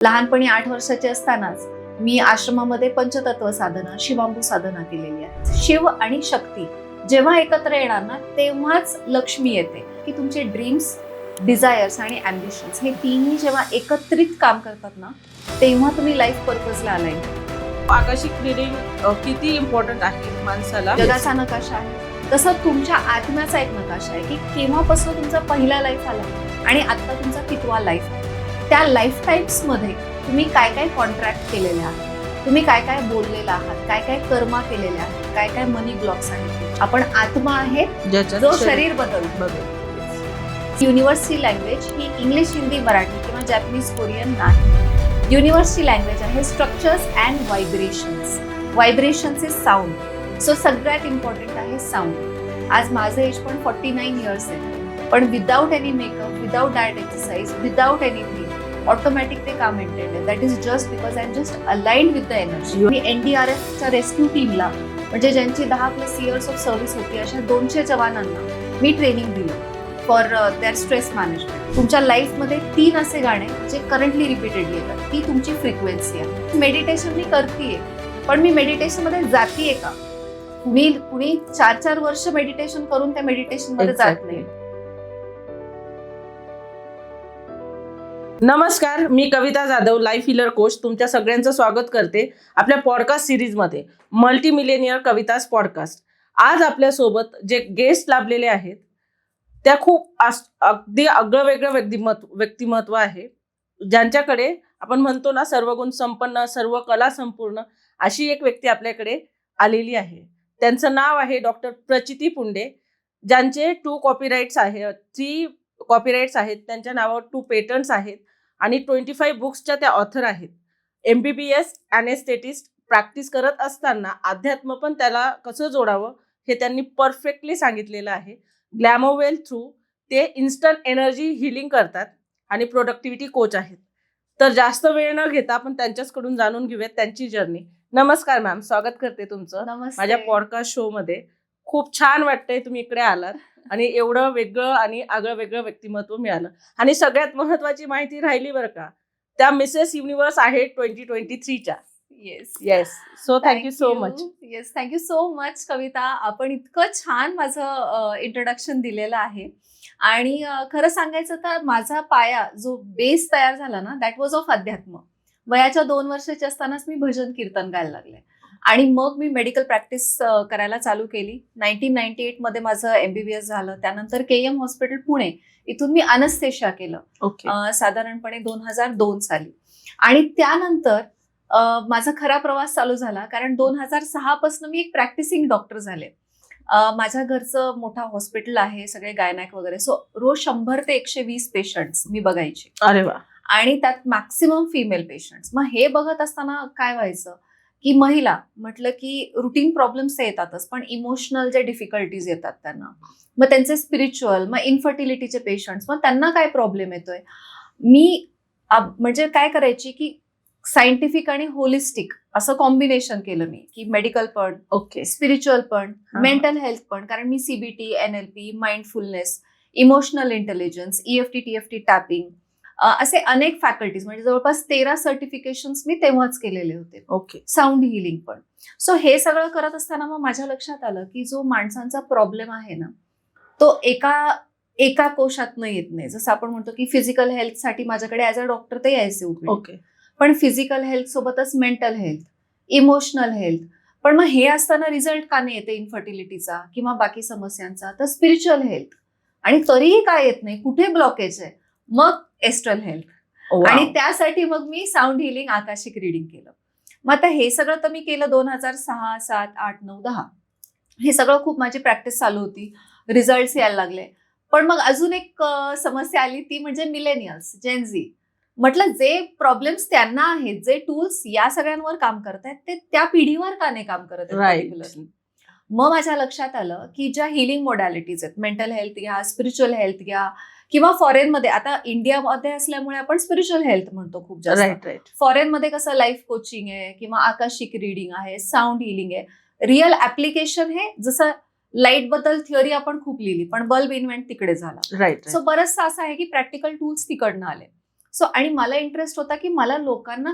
लहानपणी 8 वर्षाचे असतानाच मी आश्रमामध्ये पंचतत्व साधना, शिवांबू साधना केलेली आहे. शिव आणि शक्ती जेव्हा एकत्र येणार ना, तेव्हाच लक्ष्मी येते. की तुमचे ड्रीम्स, डिझायर्स आणि अँबिशन्स हे तिन्ही जेव्हा एकत्रित काम करतात ना, तेव्हा तुम्ही लाईफ पर्पजला आलाय. आकाशिक रिडिंग किती इम्पॉर्टंट आहे माणसाला. जगाचा नकाशा आहे तसं तुमच्या आत्म्याचा एक नकाशा आहे की केव्हापासून तुमचा पहिला लाईफ आला आणि आता तुमचा कितवा लाईफ आहे. त्या लाईफ टाईप्स मध्ये तुम्ही काय काय कॉन्ट्रॅक्ट केलेले आहात, तुम्ही काय काय बोललेला आहात, काय काय कर्मा केलेले आहेत, काय काय मनी ब्लॉक्स आहेत. आपण आत्मा आहे जो शरीर बदलतो. युनिव्हर्सची लँग्वेज ही इंग्लिश, हिंदी, मराठी किंवा जॅपनीज, कोरियन नाही. युनिव्हर्सची लँग्वेज आहे structures and vibrations. Vibrations is sound. So सगळ्यात इम्पॉर्टंट आहे साऊंड. आज माझं एज पण 49 इयर्स आहे, पण without any makeup, without diet exercise, without anything automatic ते काम मेंटेन आहे. That is just because I am just aligned with the energy. मी NDRFच्या रेस्क्यू टीमला, म्हणजे ज्यांची 10+ इयर्स ऑफ सर्व्हिस होती, अशा 200 जवानांना मी ट्रेनिंग दिलं फॉर देअर स्ट्रेस मॅनेजमेंट. तुमच्या लाईफमध्ये 3 असे गाणे जे करंटली रिपीटेडली येतात, ती तुमची फ्रिक्वेन्सी आहे. मेडिटेशन मी करतेय, पण मी मेडिटेशन मध्ये जातीये का? कुणी 4-4 वर्ष मेडिटेशन करून त्या मेडिटेशन मध्ये जात नाही. नमस्कार, मी कविता जाधव, लाईफ हिलर कोच, तुमच्या सगळ्यांचं स्वागत करते आपल्या पॉडकास्ट सिरीजमध्ये, मल्टी मिलेनियर कविताज पॉडकास्ट. आज आपल्यासोबत जे गेस्ट लाभलेले आहेत त्या खूप अगदी आगळं-वेगळं व्यक्तिमत्व आहे, ज्यांच्याकडे आपण म्हणतो ना सर्व गुण संपन्न, सर्व कला संपूर्ण अशी एक व्यक्ती आपल्याकडे आलेली आहे. त्यांचं नाव आहे डॉक्टर प्रचिती पुंडे, ज्यांचे 2 कॉपीराइट्स आहेत, 3 कॉपीराइट्स आहेत, त्यांच्या नावावर 2 पेटंट्स आहेत आणि 25 बुक्सच्या त्या ऑथर आहेत. MBBS ॲनेस्थेटिस्ट प्रॅक्टिस करत असताना अध्यात्म पण त्याला कसं जोडावं हे त्यांनी परफेक्टली सांगितलेलं आहे. ग्लॅमोवेल थ्रू ते इन्स्टंट एनर्जी हिलिंग करतात आणि प्रोडक्टिव्हिटी कोच आहेत. तर जास्त वेळ न घेता आपण त्यांच्याचकडून जाणून घेऊयात त्यांची जर्नी. नमस्कार मॅम, स्वागत करते तुमचं माझ्या पॉडकास्ट शो मध्ये. खूप छान वाटतंय तुम्ही इकडे आलात आणि एवढं वेगळं आणि आगळं वेगळं व्यक्तिमत्व मिळालं. आणि सगळ्यात महत्वाची माहिती राहिली बरं का, त्या मिसेस युनिव्हर्स आहे 2023च्या. Yes so thank you so much. Yes, thank you so much Kavita. आपण इतकं छान माझं इंट्रोडक्शन दिलेलं आहे. आणि खरं सांगायचं तर माझा पाया जो बेस तयार झाला ना, दॅट वॉज ऑफ अध्यात्म. वयाच्या 2 वर्षाची असतानाच मी भजन कीर्तन गायला लागले आणि मग मी मेडिकल प्रॅक्टिस करायला चालू केली. 1998 मध्ये माझं MBBS झालं. त्यानंतर KM हॉस्पिटल पुणे इथून मी अनस्थेशिया केलं साधारणपणे 2002 साली. आणि त्यानंतर माझा खरा प्रवास चालू झाला, कारण 2006 पासून मी एक प्रॅक्टिसिंग डॉक्टर झाले. माझ्या घरचं मोठा हॉस्पिटल आहे, सगळे गायनॅक वगैरे. सो रोज 100 ते 120 पेशंट्स मी बघायचे. अरे वा. आणि त्यात मॅक्सिमम फिमेल पेशंट्स. मग हे बघत असताना काय व्हायचं की महिला म्हटलं की रुटीन प्रॉब्लेम्स येतातच, पण इमोशनल जे डिफिकल्टीज येतात त्यांना, मग त्यांचे स्पिरिच्युअल, मग इन्फर्टिलिटीचे पेशंट्स, मग त्यांना काय प्रॉब्लेम येतोय. मी म्हणजे काय करायची की सायंटिफिक आणि होलिस्टिक असं कॉम्बिनेशन केलं मी, की मेडिकल पण, स्पिरिच्युअल पण, मेंटल हेल्थ पण, कारण मी CBT, NLP, mindfulness, emotional intelligence, EFT, TFT, tapping असे अनेक फॅकल्टीज, म्हणजे जवळपास 13 सर्टिफिकेशन्स मी तेव्हाच केलेले होते. साऊंड हिलिंग पण. सो हे सगळं करत असताना मग माझ्या लक्षात आलं की जो माणसांचा प्रॉब्लेम आहे ना, तो एका कोशातनं येत नाही. जसं आपण म्हणतो की फिजिकल हेल्थसाठी माझ्याकडे ॲज अ डॉक्टर ते यायचे, पण फिजिकल हेल्थ सोबतच मेंटल हेल्थ, इमोशनल हेल्थ. पण मग हे असताना रिझल्ट का नाही येते इन्फर्टिलिटीचा किंवा बाकी समस्यांचा, तर स्पिरिच्युअल हेल्थ. आणि तरीही काय येत नाही, कुठे ब्लॉकेज आहे, मग एस्ट्रल हेल्थ. आणि त्यासाठी मग मी साऊंड हिलिंग, आकाशिक रिडिंग केलं. मग आता हे सगळं तर मी केलं 2006, 7, 8, 9, 10. हे सगळं खूप माझी प्रॅक्टिस चालू होती, रिझल्ट्स यायला लागले. पण मग अजून एक समस्या आली, ती म्हणजे मिलेनियल्स, जेनझी. म्हटलं जे प्रॉब्लेम्स त्यांना आहेत, जे टूल्स या सगळ्यांवर काम करतायत, ते त्या पिढीवर का नाही काम करत आहेत. मग माझ्या लक्षात आलं की ज्या हिलिंग मोडॅलिटीज आहेत, मेंटल हेल्थ घ्या, स्पिरिच्युअल हेल्थ घ्या, किंवा फॉरेनमध्ये, आता इंडियामध्ये असल्यामुळे आपण स्पिरिच्युअल हेल्थ म्हणतो खूप जास्त. फॉरेनमध्ये कसं लाईफ कोचिंग आहे किंवा आकाशिक रिडिंग आहे, साऊंड हिलिंग आहे. रिअल ऍप्लिकेशन हे जसं लाईट बद्दल थिअरी आपण खूप लिहिली, पण बल्ब इन्व्हेंट तिकडे झाला. राईट. सो बरंचसं असं आहे की प्रॅक्टिकल टूल्स तिकडनं आले. सो आणि मला इंटरेस्ट होता की मला लोकांना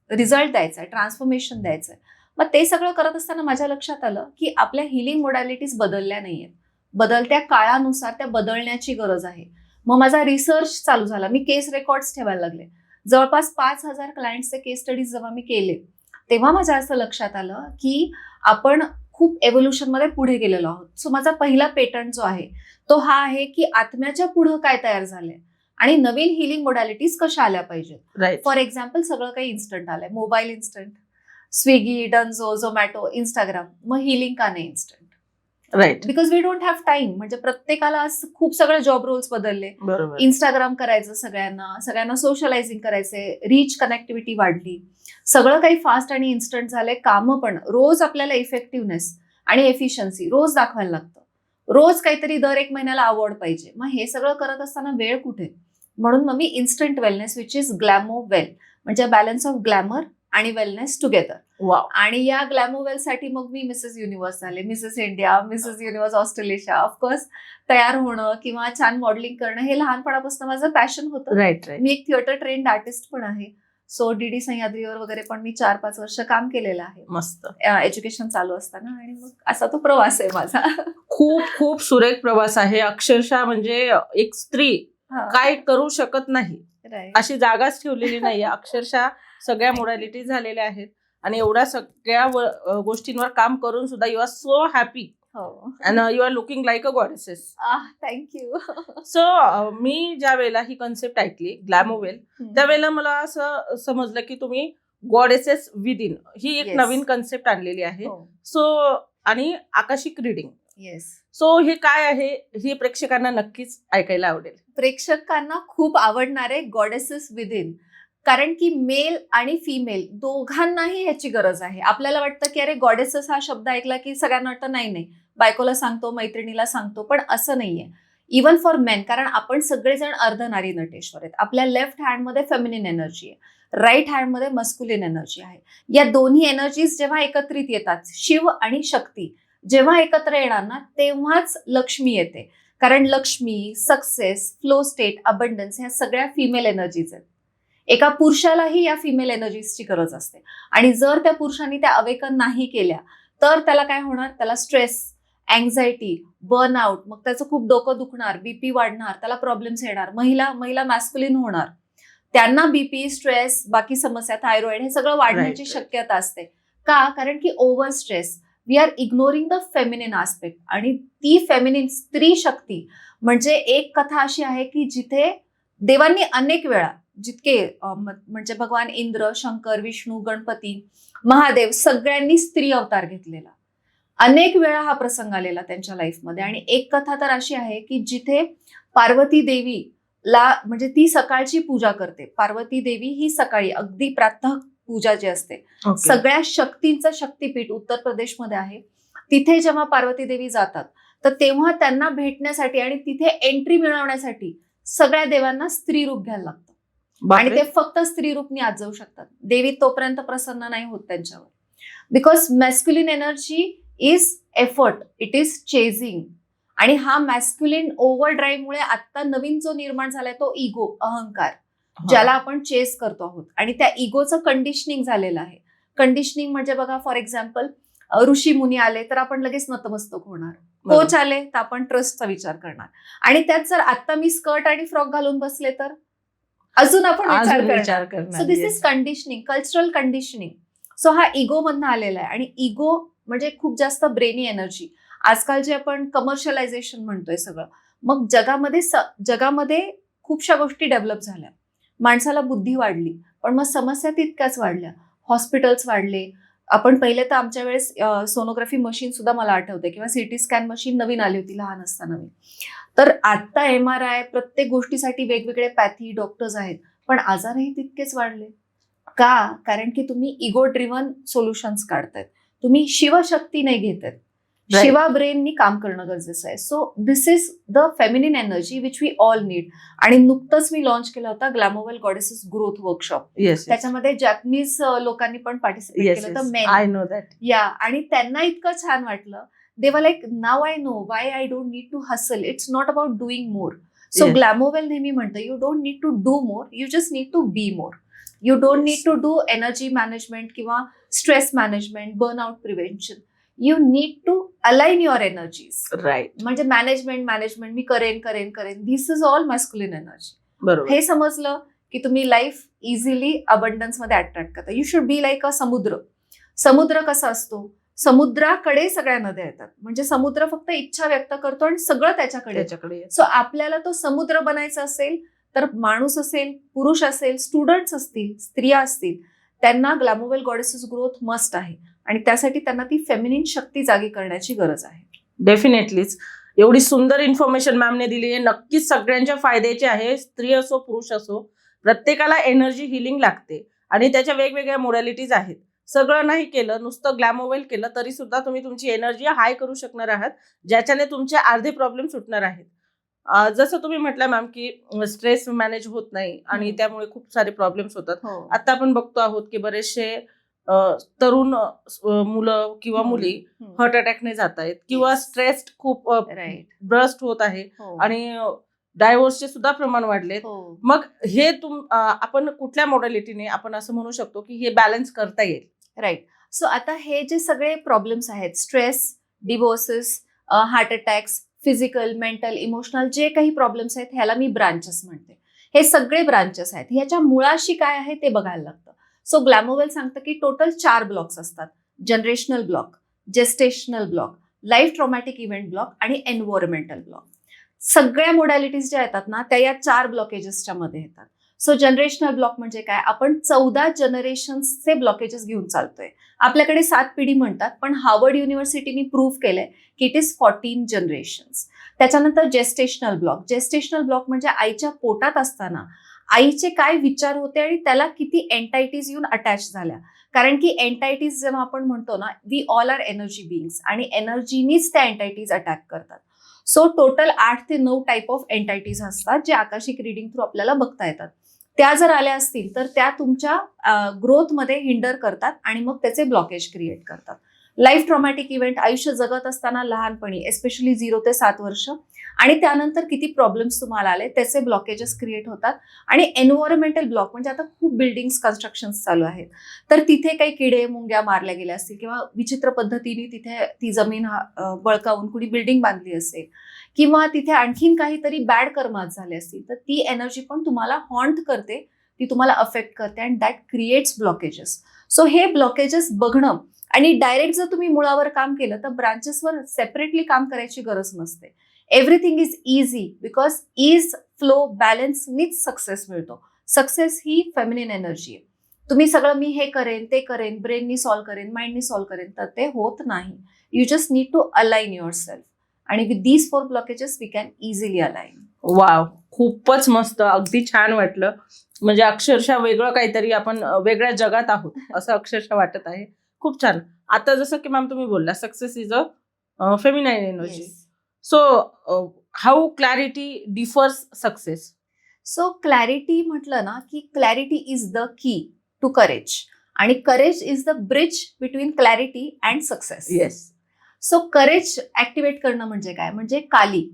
रिझल्ट द्यायचा आहे, ट्रान्सफॉर्मेशन द्यायचं आहे. मग ते सगळं करत असताना माझ्या लक्षात आलं की आपल्या हिलिंग मोडॅलिटीज बदलल्या नाहीयेत. बदलत्या काळानुसार त्या बदलण्याची गरज आहे. मग माझा रिसर्च चालू झाला. मी केस रेकॉर्ड्स ठेवायला लागले. जवळपास 5,000 क्लायंट्सचे केस स्टडीज जेव्हा मी केले, तेव्हा माझ्या असं लक्षात आलं की आपण खूप एव्होल्युशनमध्ये पुढे गेलेलो आहोत. सो माझा पहिला पेटंट जो आहे तो हा आहे की आत्म्याच्या पुढं काय तयार झालंय आणि नवीन हिलिंग मोडॅलिटीज कशा आल्या पाहिजेत. राईट. फॉर एक्झाम्पल सगळं काही इन्स्टंट आलंय. Mobile instant, Swiggy, Dunzo, Zomato, Instagram. मग हिलिंग का नाही instant? Right. Because we don't have time. म्हणजे प्रत्येकाला आज खूप सगळे जॉब रोल्स बदलले. बरोबर. इंस्टाग्राम करायचं सगळ्यांना सोशलायझिंग करायचंय, रीच कनेक्टिव्हिटी वाढली, सगळं काही फास्ट आणि इन्स्टंट झालंय. कामं पण रोज आपल्याला इफेक्टिव्हनेस आणि एफिशियन्सी रोज दाखवायला लागतं. रोज काहीतरी दर 1 महिन्याला अवॉर्ड पाहिजे. मग हे सगळं करत असताना वेळ कुठे? म्हणून मग मी इन्स्टंट वेलनेस विच इज ग्लॅमोवेल, म्हणजे बॅलन्स ऑफ ग्लॅमर आणि वेलनेस टुगेदर. वाव. आणि या ग्लॅमोवेल साठी मग मी मिसेस युनिव्हर्स झाले, Mrs India, Mrs universe Australia. Of course तयार होणं किंवा छान मॉडेलिंग करणं हे लहानपणापासून माझं पॅशन होतं. राईट. राईट. मी एक थिएटर ट्रेंड आर्टिस्ट पण आहे. सो डीडी सह्याद्रीवर वगैरे पण मी 4-5 वर्ष काम केलेलं आहे मस्त. एज्युकेशन चालू असताना. आणि मग असा तो प्रवास आहे माझा. खूप खूप सुरेख प्रवास आहे. अक्षरशः म्हणजे एक स्त्री काय करू शकत नाही अशी जागाच ठेवलेली नाही. अक्षरशः सगळ्या मोडॅलिटी झालेल्या आहेत आणि एवढ्या सगळ्या गोष्टींवर काम करून सुद्धा you are so happy and you are looking like a goddesses. Thank you. So मी ज्या वेळेला ही कन्सेप्ट ऐकली ग्लॅमोवेल, त्यावेळेला मला असं समजलं की तुम्ही गॉडेसेस विदिन ही एक Yes. नवीन कन्सेप्ट आणलेली आहे. सो आणि आकाशिक रिडिंग. येस. सो हे काय आहे हे प्रेक्षकांना नक्कीच ऐकायला आवडेल. प्रेक्षकांना खूप आवडणार आहे गॉडेसेस विदिन. कारण की मेल आणि फिमेल दोघांनाही ह्याची गरज आहे. आपल्याला वाटतं की अरे गॉडेसेस हा शब्द ऐकला की सगळ्यांना वाटतं नाही, बायकोला सांगतो, मैत्रिणीला सांगतो, पण असं नाहीये. इवन फॉर मेन, कारण आपण सगळेजण अर्धनारी नटेश्वर आहेत. आपल्या लेफ्ट हँडमध्ये फेमिनिन एनर्जी आहे, राईट हँडमध्ये मस्क्युलिन एनर्जी आहे. या दोन्ही एनर्जीज जेव्हा एकत्रित येतात, शिव आणि शक्ती जेव्हा एकत्र येणार ना, तेव्हाच लक्ष्मी येते. कारण Lakshmi, success, flow state, abundance ह्या सगळ्या फिमेल एनर्जीज आहेत. एका पुरुषालाही या फिमेल एनर्जीजची गरज असते. आणि जर त्या पुरुषांनी त्या अवेकन नाही केल्या तर त्याला काय होणार? त्याला स्ट्रेस, अँझायटी, बर्नआउट, मग त्याचं खूप डोकं दुखणार, बीपी वाढणार, त्याला प्रॉब्लेम्स येणार. महिला मॅस्क्युलिन होणार, त्यांना बीपी, स्ट्रेस, बाकी समस्या, थायरॉइड हे सगळं वाढण्याची Right. शक्यता असते. का? कारण की over stress, we are ignoring the feminine aspect. आणि ती फेमिनिन स्त्री शक्ती म्हणजे एक कथा अशी आहे की जिथे देवांनी अनेक वेळा, जितके म्हणजे भगवान इंद्र, शंकर, विष्णू, गणपती, महादेव सगळ्यांनी स्त्री अवतार घेतलेला. अनेक वेळा हा प्रसंग आलेला त्यांच्या लाईफमध्ये. आणि एक कथा तर अशी आहे की जिथे पार्वती देवीला, म्हणजे ती सकाळची पूजा करते. पार्वती देवी ही सकाळी अगदी प्रातः पूजा जी असते, सगळ्या शक्तींचं शक्तीपीठ उत्तर प्रदेशमध्ये आहे. तिथे जेव्हा पार्वती देवी जातात तर तेव्हा त्यांना भेटण्यासाठी आणि तिथे एंट्री मिळवण्यासाठी सगळ्या देवांना स्त्री रूप घ्यायला लागतं. आणि ते फक्त स्त्री रूपनी आत जाऊ शकतात. देवी तोपर्यंत प्रसन्न नाही होत त्यांच्यावर. Because masculine energy is effort, it is chasing. आणि हा मॅस्क्युलिन ओव्हर ड्राईव्हमुळे आता नवीन जो निर्माण झालाय तो इगो, अहंकार, ज्याला आपण चेस करतो आहोत. आणि त्या इगोचं कंडिशनिंग झालेलं आहे. कंडिशनिंग म्हणजे बघा, फॉर एक्झाम्पल ऋषी मुनी आले तर आपण लगेच नतमस्तक होणार. कोच आले तर आपण ट्रस्टचा विचार करणार. आणि त्यात जर आता मी स्कर्ट आणि फ्रॉक घालून बसले तर अजून आपण विचार करणार. So this is conditioning, cultural conditioning. So हा इगो मधनं आलेला आहे. आणि इगो म्हणजे खूप जास्त ब्रेनी एनर्जी. आजकाल जे आपण कमर्शियलायझेशन म्हणतोय सगळं, मग जगामध्ये खूपशा गोष्टी डेव्हलप झाल्या, माणसाला बुद्धी वाढली, पण मग समस्या तितक्याच वाढल्या. हॉस्पिटल्स वाढले. आपण पहिले तर आमच्या वेळेस सोनोग्राफी मशीन सुद्धा मला आठवते, किंवा सिटी स्कॅन मशीन नवीन आली होती लहान असताना. तर आता MRI, प्रत्येक गोष्टीसाठी वेगवेगळे पॅथी डॉक्टर्स आहेत, पण आजारही तितकेच वाढले. का? कारण की तुम्ही इगो ड्रिव्हन सोल्युशन्स काढतायत, तुम्ही शिवशक्ती नाही घेतायत. शिवा ब्रेननी काम करणं गरजेचं आहे. So this is the feminine energy which we all need. आणि नुकतंच मी लॉन्च केला होता ग्लॅमोवेल गॉडेसेस ग्रोथ वर्कशॉप. त्याच्यामध्ये जॅपनीज लोकांनी पण पार्टिसिपेट केलं होतं, मेन. I know that. या, आणि त्यांना इतकं छान वाटलं. They were like, now I know why I don't need to hustle. It's not about doing more. So Yes. Glamowell नेहमी म्हणतं you don't need to do more, you just need to be more. You don't need to do energy management किंवा stress management, burnout prevention. You need to align your energies. Right, म्हणजे management मी करेन this is all masculine energy. बरोबर. हे समजलं की तुम्ही life easily abundance मध्ये अट्रॅक्ट करता. You should be like a समुद्र. समुद्र कसा असतो, समुद्राकडे सगळ्या नद्या येतात. म्हणजे समुद्र फक्त इच्छा व्यक्त करतो आणि सगळं त्याच्याकडे. त्याच्याकडे सो आपल्याला तो समुद्र बनायचा असेल तर माणूस असेल, पुरुष असेल, स्टुडंट्स असतील, स्त्रिया असतील, त्यांना ग्लॅमोवेल गॉडेसेस ग्रोथ मस्ट आहे. आणि त्यासाठी त्यांना ती फेमिनिन शक्ती जागी करण्याची गरज आहे. डेफिनेटलीच. एवढी सुंदर इन्फॉर्मेशन मॅमने दिली आहे, नक्कीच सगळ्यांच्या फायद्याची आहे. स्त्री असो पुरुष असो, प्रत्येकाला एनर्जी हिलिंग लागते आणि त्याच्या वेगवेगळ्या मोडॅलिटीज आहेत. सगळं नाही केलं, नुसतं ग्लॅमोवेल केलं तरी सुद्धा तुम्ही तुमची एनर्जी हाय करू शकणार आहात, ज्याच्याने तुमचे अर्धे प्रॉब्लेम सुटणार आहेत. जसं तुम्ही म्हटलं मॅम की स्ट्रेस मॅनेज होत नाही आणि त्यामुळे खूप सारे प्रॉब्लेम्स होतात. आता आपण बघतो आहोत की बरेचसे तरुण मुलं किंवा मुली हार्ट अटॅकने जात आहेत किंवा स्ट्रेस खूप ब्रस्ट होत आहे आणि डायव्होर्सचे सुद्धा प्रमाण वाढले. मग हे आपण कुठल्या मॉडॅलिटीने आपण असं म्हणू शकतो की हे बॅलन्स करता येईल? राईट. सो आता हे जे सगळे प्रॉब्लेम्स आहेत, stress, divorces, heart attacks, physical, mental, emotional, जे काही प्रॉब्लेम्स आहेत ह्याला मी ब्रांचेस म्हणते. हे सगळे ब्रांचेस आहेत. ह्याच्या मुळाशी काय आहे ते बघायला लागतं. सो ग्लॅमोवेल सांगतं की टोटल 4 ब्लॉक्स असतात. Generational block, gestational block, life traumatic event block आणि एन्व्हायरमेंटल ब्लॉक. सगळ्या मोडॅलिटीज ज्या येतात ना त्या या 4 ब्लॉकेजेसच्या मध्ये येतात. सो जनरेशनल ब्लॉक म्हणजे काय, आपण 14 जनरेशन्सचे ब्लॉकेजेस घेऊन चालतोय. आपल्याकडे 7 पिढी म्हणतात, पण हार्वर्ड युनिव्हर्सिटीने प्रूव्ह केलंय की इट इज 14 जनरेशन्स. त्याच्यानंतर जेस्टेशनल ब्लॉक. जेस्टेशनल ब्लॉक म्हणजे आईच्या पोटात असताना आईचे काय विचार होते आणि त्याला किती एंटायटीज येऊन अटॅच झाल्या. कारण की एंटायटीज जेव्हा आपण म्हणतो ना, we all are energy beings आणि एनर्जीनीच त्या एंटायटीज अटॅक करतात. सो टोटल 8 ते 9 टाईप ऑफ एंटायटीज असतात जे आकाशिक रिडिंग थ्रू आपल्याला बघता येतात. त्या जर आल्या असतील तर त्या तुमच्या ग्रोथमध्ये हिंडर करतात आणि मग त्याचे ब्लॉकेज क्रिएट करतात. लाईफ ट्रॉमॅटिक इव्हेंट, आयुष्य जगत असताना लहानपणी एस्पेशली 0 ते 7 वर्ष आणि त्यानंतर किती प्रॉब्लेम्स तुम्हाला आले त्याचे ब्लॉकेजेस क्रिएट होतात. आणि एन्व्हायरमेंटल ब्लॉक म्हणजे आता खूप बिल्डिंग्स कन्स्ट्रक्शन्स चालू आहेत तर तिथे काही किडे मुंग्या मारल्या गेल्या असतील किंवा विचित्र पद्धतीने तिथे ती जमीन बळकावून कुणी बिल्डिंग बांधली असेल किंवा तिथे आणखीन काहीतरी बॅड कर्मात झाले असतील तर ती एनर्जी पण तुम्हाला हॉन्ट करते, ती तुम्हाला अफेक्ट करते and that creates blockages. So हे ब्लॉकेजेस बघणं आणि डायरेक्ट जर तुम्ही मुळावर काम केलं तर ब्रांचेसवर सेपरेटली काम करायची गरज नसते. Everything is easy because is, flow, balance नीच सक्सेस मिळतो. सक्सेस ही फेमिनिन एनर्जी आहे. तुम्ही सगळं मी हे करेन ते करेन, ब्रेननी सॉल्व्ह करेन, माइंडनी सॉल्व्ह करेन तर ते होत नाही. You just need to align your self आणि with these 4 blockages we can easily align. Wow, खूपच मस्त, अगदी छान वाटलं. म्हणजे अक्षरशः वेगळं काहीतरी, आपण वेगळ्या जगात आहोत असं अक्षरशः वाटत आहे. खूप छान. आता जसं की मॅम तुम्ही बोलला success is a feminine energy. So how clarity differs success? So clarity म्हटलं ना की clarity is the key to courage आणि courage is the bridge between clarity and success. Yes. So courage activate करणं म्हणजे काय, म्हणजे Kali.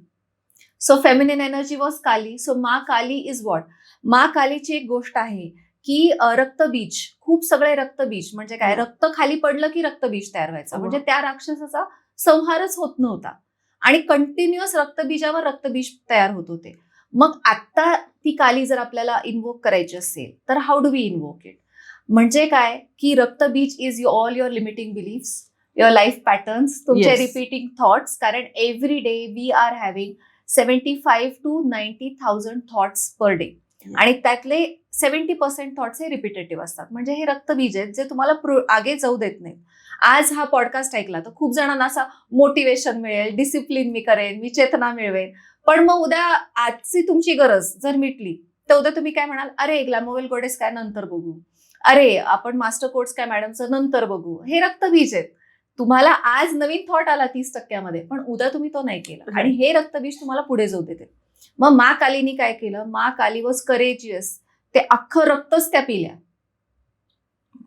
So feminine energy was Kali. So Ma Kali is what, मा कालीची एक गोष्ट आहे की रक्तबीज, खूप सगळे रक्तबीज म्हणजे काय, रक्त खाली पडलं की रक्तबीज तयार व्हायचं. म्हणजे त्या राक्षसाचा संहारच होत नव्हता आणि कंटिन्युअस रक्तबीजावर रक्तबीज तयार होत होते. मग आता ती काली जर आपल्याला इन्व्होक करायची असेल तर how do we invoke it, म्हणजे काय की Raktabeej is all your limiting beliefs, your life patterns, तुमचे रिपीटिंग थॉट्स. कारण every day we are having 75 to 90,000 thoughts per day आणि त्यातले 70% थॉट्स हे रिपिटेटिव्ह असतात. म्हणजे हे रक्तबीज आहेत जे तुम्हाला आगे जाऊ देत नाहीत. आज हा पॉडकास्ट ऐकला तर खूप जणांना असं मोटिवेशन मिळेल, डिसिप्लिन मी करेन, मी चेतना मिळवेन, पण मग उद्या आजची तुमची गरज जर मिटली तर उद्या तुम्ही काय म्हणाल, अरे ग्लॅमोवेल गॉडेस काय नंतर बघू, अरे आपण मास्टर कोर्स काय मॅडमचं नंतर बघू. हे रक्तबीज आहेत. तुम्हाला आज नवीन थॉट आला 30% पण उद्या तुम्ही तो नाही केला आणि हे रक्तबीज तुम्हाला पुढे जाऊ देते. मग मा कालीनी काय केलं, मा काली वॉज करेजियस. ते अख्खं रक्तच त्या पिल्या.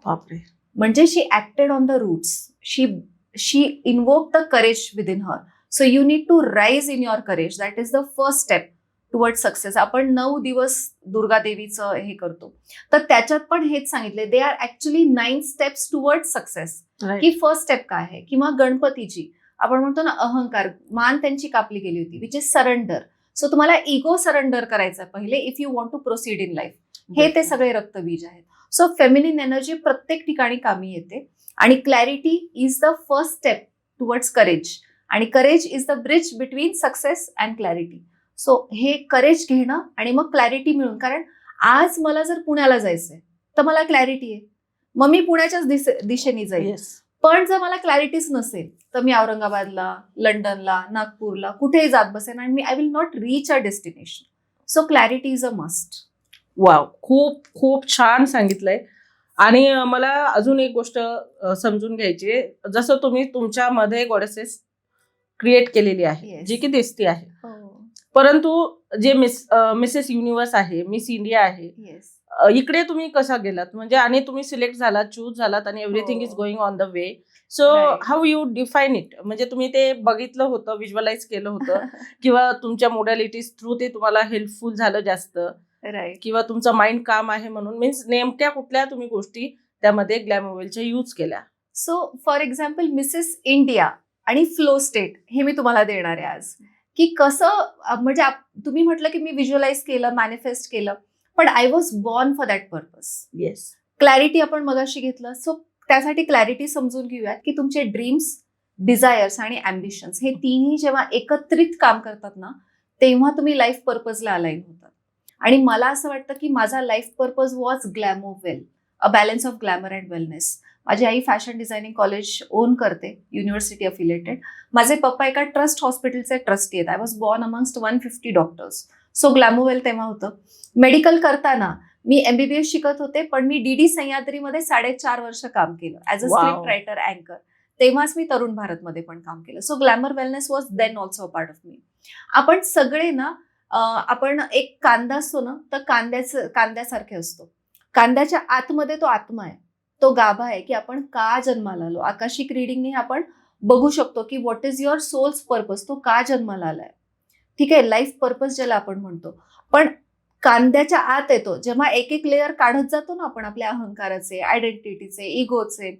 बापरे. म्हणजे she acted on the roots, she invoke the courage within her. So you need to rise in your courage. That is the first step toward success. आपण 9 दिवस दुर्गा देवीचं हे करतो, तर त्याच्यात पण हेच सांगितले, they are actually 9 steps toward success. की फर्स्ट स्टेप काय आहे, किंवा गणपतीची आपण म्हणतो ना अहंकार, मान त्यांची कापली गेली होती, विच इज सरेंडर. सो तुम्हाला इगो सरेंडर करायचा पहिले if you want to proceed in life. हे ते सगळे रक्तबीज आहेत. सो फेमिनिन एनर्जी प्रत्येक ठिकाणी कामी येते, आणि clarity is the first step towards courage, आणि courage is the bridge between success and clarity. So हे करेज घेणं आणि मग क्लॅरिटी मिळून, कारण आज मला जर पुण्याला जायचंय तर मला क्लॅरिटी आहे, मग मी पुण्याच्याच दिशेने जाईल. पण जर मला क्लॅरिटीच नसेल तर मी औरंगाबादला, लंडनला, नागपूरला कुठेही जात बसेन, आणि I will not reach a destination. So clarity is a must. Wow, खूप खूप छान सांगितलंय. आणि मला अजून एक गोष्ट समजून घ्यायची आहे. जसं तुम्ही तुमच्यामध्ये गॉडेसेस क्रिएट केलेली आहे, जी की दिसती आहे, परंतु जे मिसेस युनिव्हर्स आहे, मिस इंडिया आहे, इकडे तुम्ही कसा गेलात, म्हणजे आणि तुम्ही सिलेक्ट झालात, चूज झालात, आणि everything is going on the way. So how you define it, म्हणजे तुम्ही ते बघितलं होतं, व्हिज्युअलाइज केलं होतं, किंवा तुमच्या मोडॅलिटीज थ्रू ते तुम्हाला हेल्पफुल झालं जास्त, किंवा तुमचं माइंड काम आहे म्हणून, मीन्स नेमक्या कुठल्या तुम्ही गोष्टी त्यामध्ये ग्लॅमोवेलच्या यूज केल्या? So for example Mrs India आणि फ्लो स्टेट हे मी तुम्हाला देणार आहे आज, की कसं, म्हणजे तुम्ही म्हटलं की मी व्हिज्युअलाइज केलं, मॅनिफेस्ट केलं, पण I was born for that purpose. Yes. Clarity आपण मगाशी घेतलं. सो त्यासाठी क्लॅरिटी समजून घेऊयात की तुमचे ड्रीम्स, डिझायर्स आणि अँबिशन्स हे तिन्ही जेव्हा एकत्रित काम करतात ना, तेव्हा तुम्ही लाईफ पर्पजला अलाइन होतात. आणि मला असं वाटतं की माझा life purpose was Glamowell, a balance of glamour and wellness. माझी आई फॅशन डिझायनिंग कॉलेज ओन करते, युनिव्हर्सिटी अफिलिएटेड. माझे पप्पा एका ट्रस्ट हॉस्पिटलचे ट्रस्टी आहेत. I was born amongst 150 doctors. So Glamowell तेव्हा होतं. मेडिकल करताना मी MBBS शिकत होते, पण मी DD सह्याद्रीमध्ये 4.5 वर्ष काम केलं ऍज अ स्क्रिप्ट रायटर, अँकर. तेव्हाच मी तरुण भारतमध्ये पण काम केलं. So glamour wellness was then also a part of me. आपण सगळे ना, आपण एक कांदा असतो ना, तर कांद्यासारखे असतो. कांद्याच्या आतमध्ये तो आत्मा आहे, तो गाभा आहे, की आपण का जन्माला आलो. आकाशिक रिडिंगने आपण बघू शकतो की what is your soul's purpose, तो का जन्माला आलाय. ठीक आहे, लाईफ पर्पज ज्याला आपण म्हणतो. पण कांद्याच्या आत येतो जेव्हा एक एक लेअर काढत जातो ना आपण, आपल्या अहंकाराचे, आयडेंटिटीचे, इगोचे,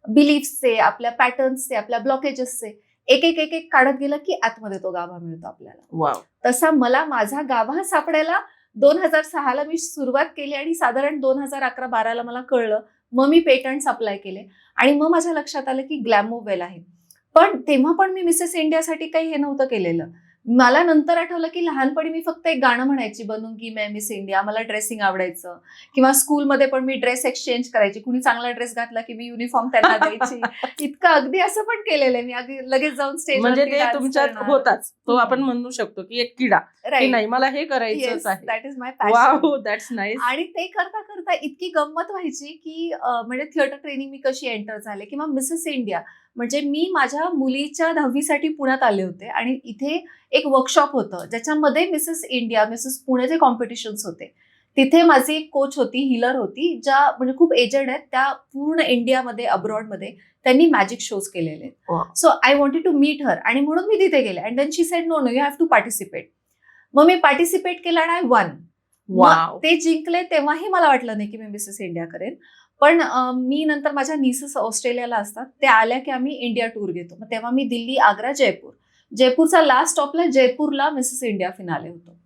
बिलीफचे, आपल्या पॅटर्न्सचे, आपल्या ब्लॉकेजेसचे, एक एक एक एक काढत गेलं की आतमध्ये तो गाभा मिळतो आपल्याला. तसा मला माझा गाभा सापडायला 2006ला मी सुरुवात केली, आणि साधारण 2011-12ला मला कळलं. मग मी पेटंट्स अप्लाय केले, आणि मग माझ्या लक्षात आलं की ग्लॅमोवेल आहे. पण तेव्हा पण मी मिसेस इंडियासाठी काही हे नव्हतं केलेलं. मला नंतर आठवलं की लहानपणी मी फक्त एक गाणं म्हणायची, बनूंगी मैं मिस इंडिया. मला ड्रेसिंग आवडायचं, किंवा स्कूलमध्ये पण मी ड्रेस एक्सचेंज करायची. कुणी चांगला ड्रेस घातला की मी युनिफॉर्म त्यांना द्यायची. इतकं अगदी असं पण केलेलं आहे मी. अगदी लगेच जाऊन स्टेज, म्हणजे ते तुमच्यात होताच, तो आपण म्हणू शकतो की एक किडा, की नाही मला हे करायचं आहे. That is my passion. Wow, that's nice. आणि ते करता करता इतकी गंमत व्हायची की म्हणजे थिएटर ट्रेनिंग मी कशी एंटर झाले, किंवा मिसेस इंडिया, म्हणजे मी माझ्या मुलीच्या 10वीसाठी पुण्यात आले होते, आणि इथे एक वर्कशॉप होतं ज्याच्यामध्ये मिसेस इंडिया, मिसेस पुणेचे कॉम्पिटिशन्स होते. तिथे माझी एक कोच होती, हिलर होती, ज्या म्हणजे खूप एजेड आहेत. त्या पूर्ण इंडियामध्ये, अब्रॉडमध्ये त्यांनी मॅजिक शोज केलेले. So I wanted to meet her, आणि म्हणून मी तिथे गेले. And then she said no you have to participate. मग मी पार्टिसिपेट केलं आणि आय वन. ते जिंकले. तेव्हाही मला वाटलं नाही की मी मिसेस इंडिया करेन. पण मी नंतर, माझ्या निसेस ऑस्ट्रेलियाला असतात, त्या आल्या की आम्ही इंडिया टूर घेतो. मग तेव्हा मी दिल्ली, आग्रा, जयपूरचा लास्ट स्टॉपला जयपूरला मिसेस इंडिया फिनाले होतो.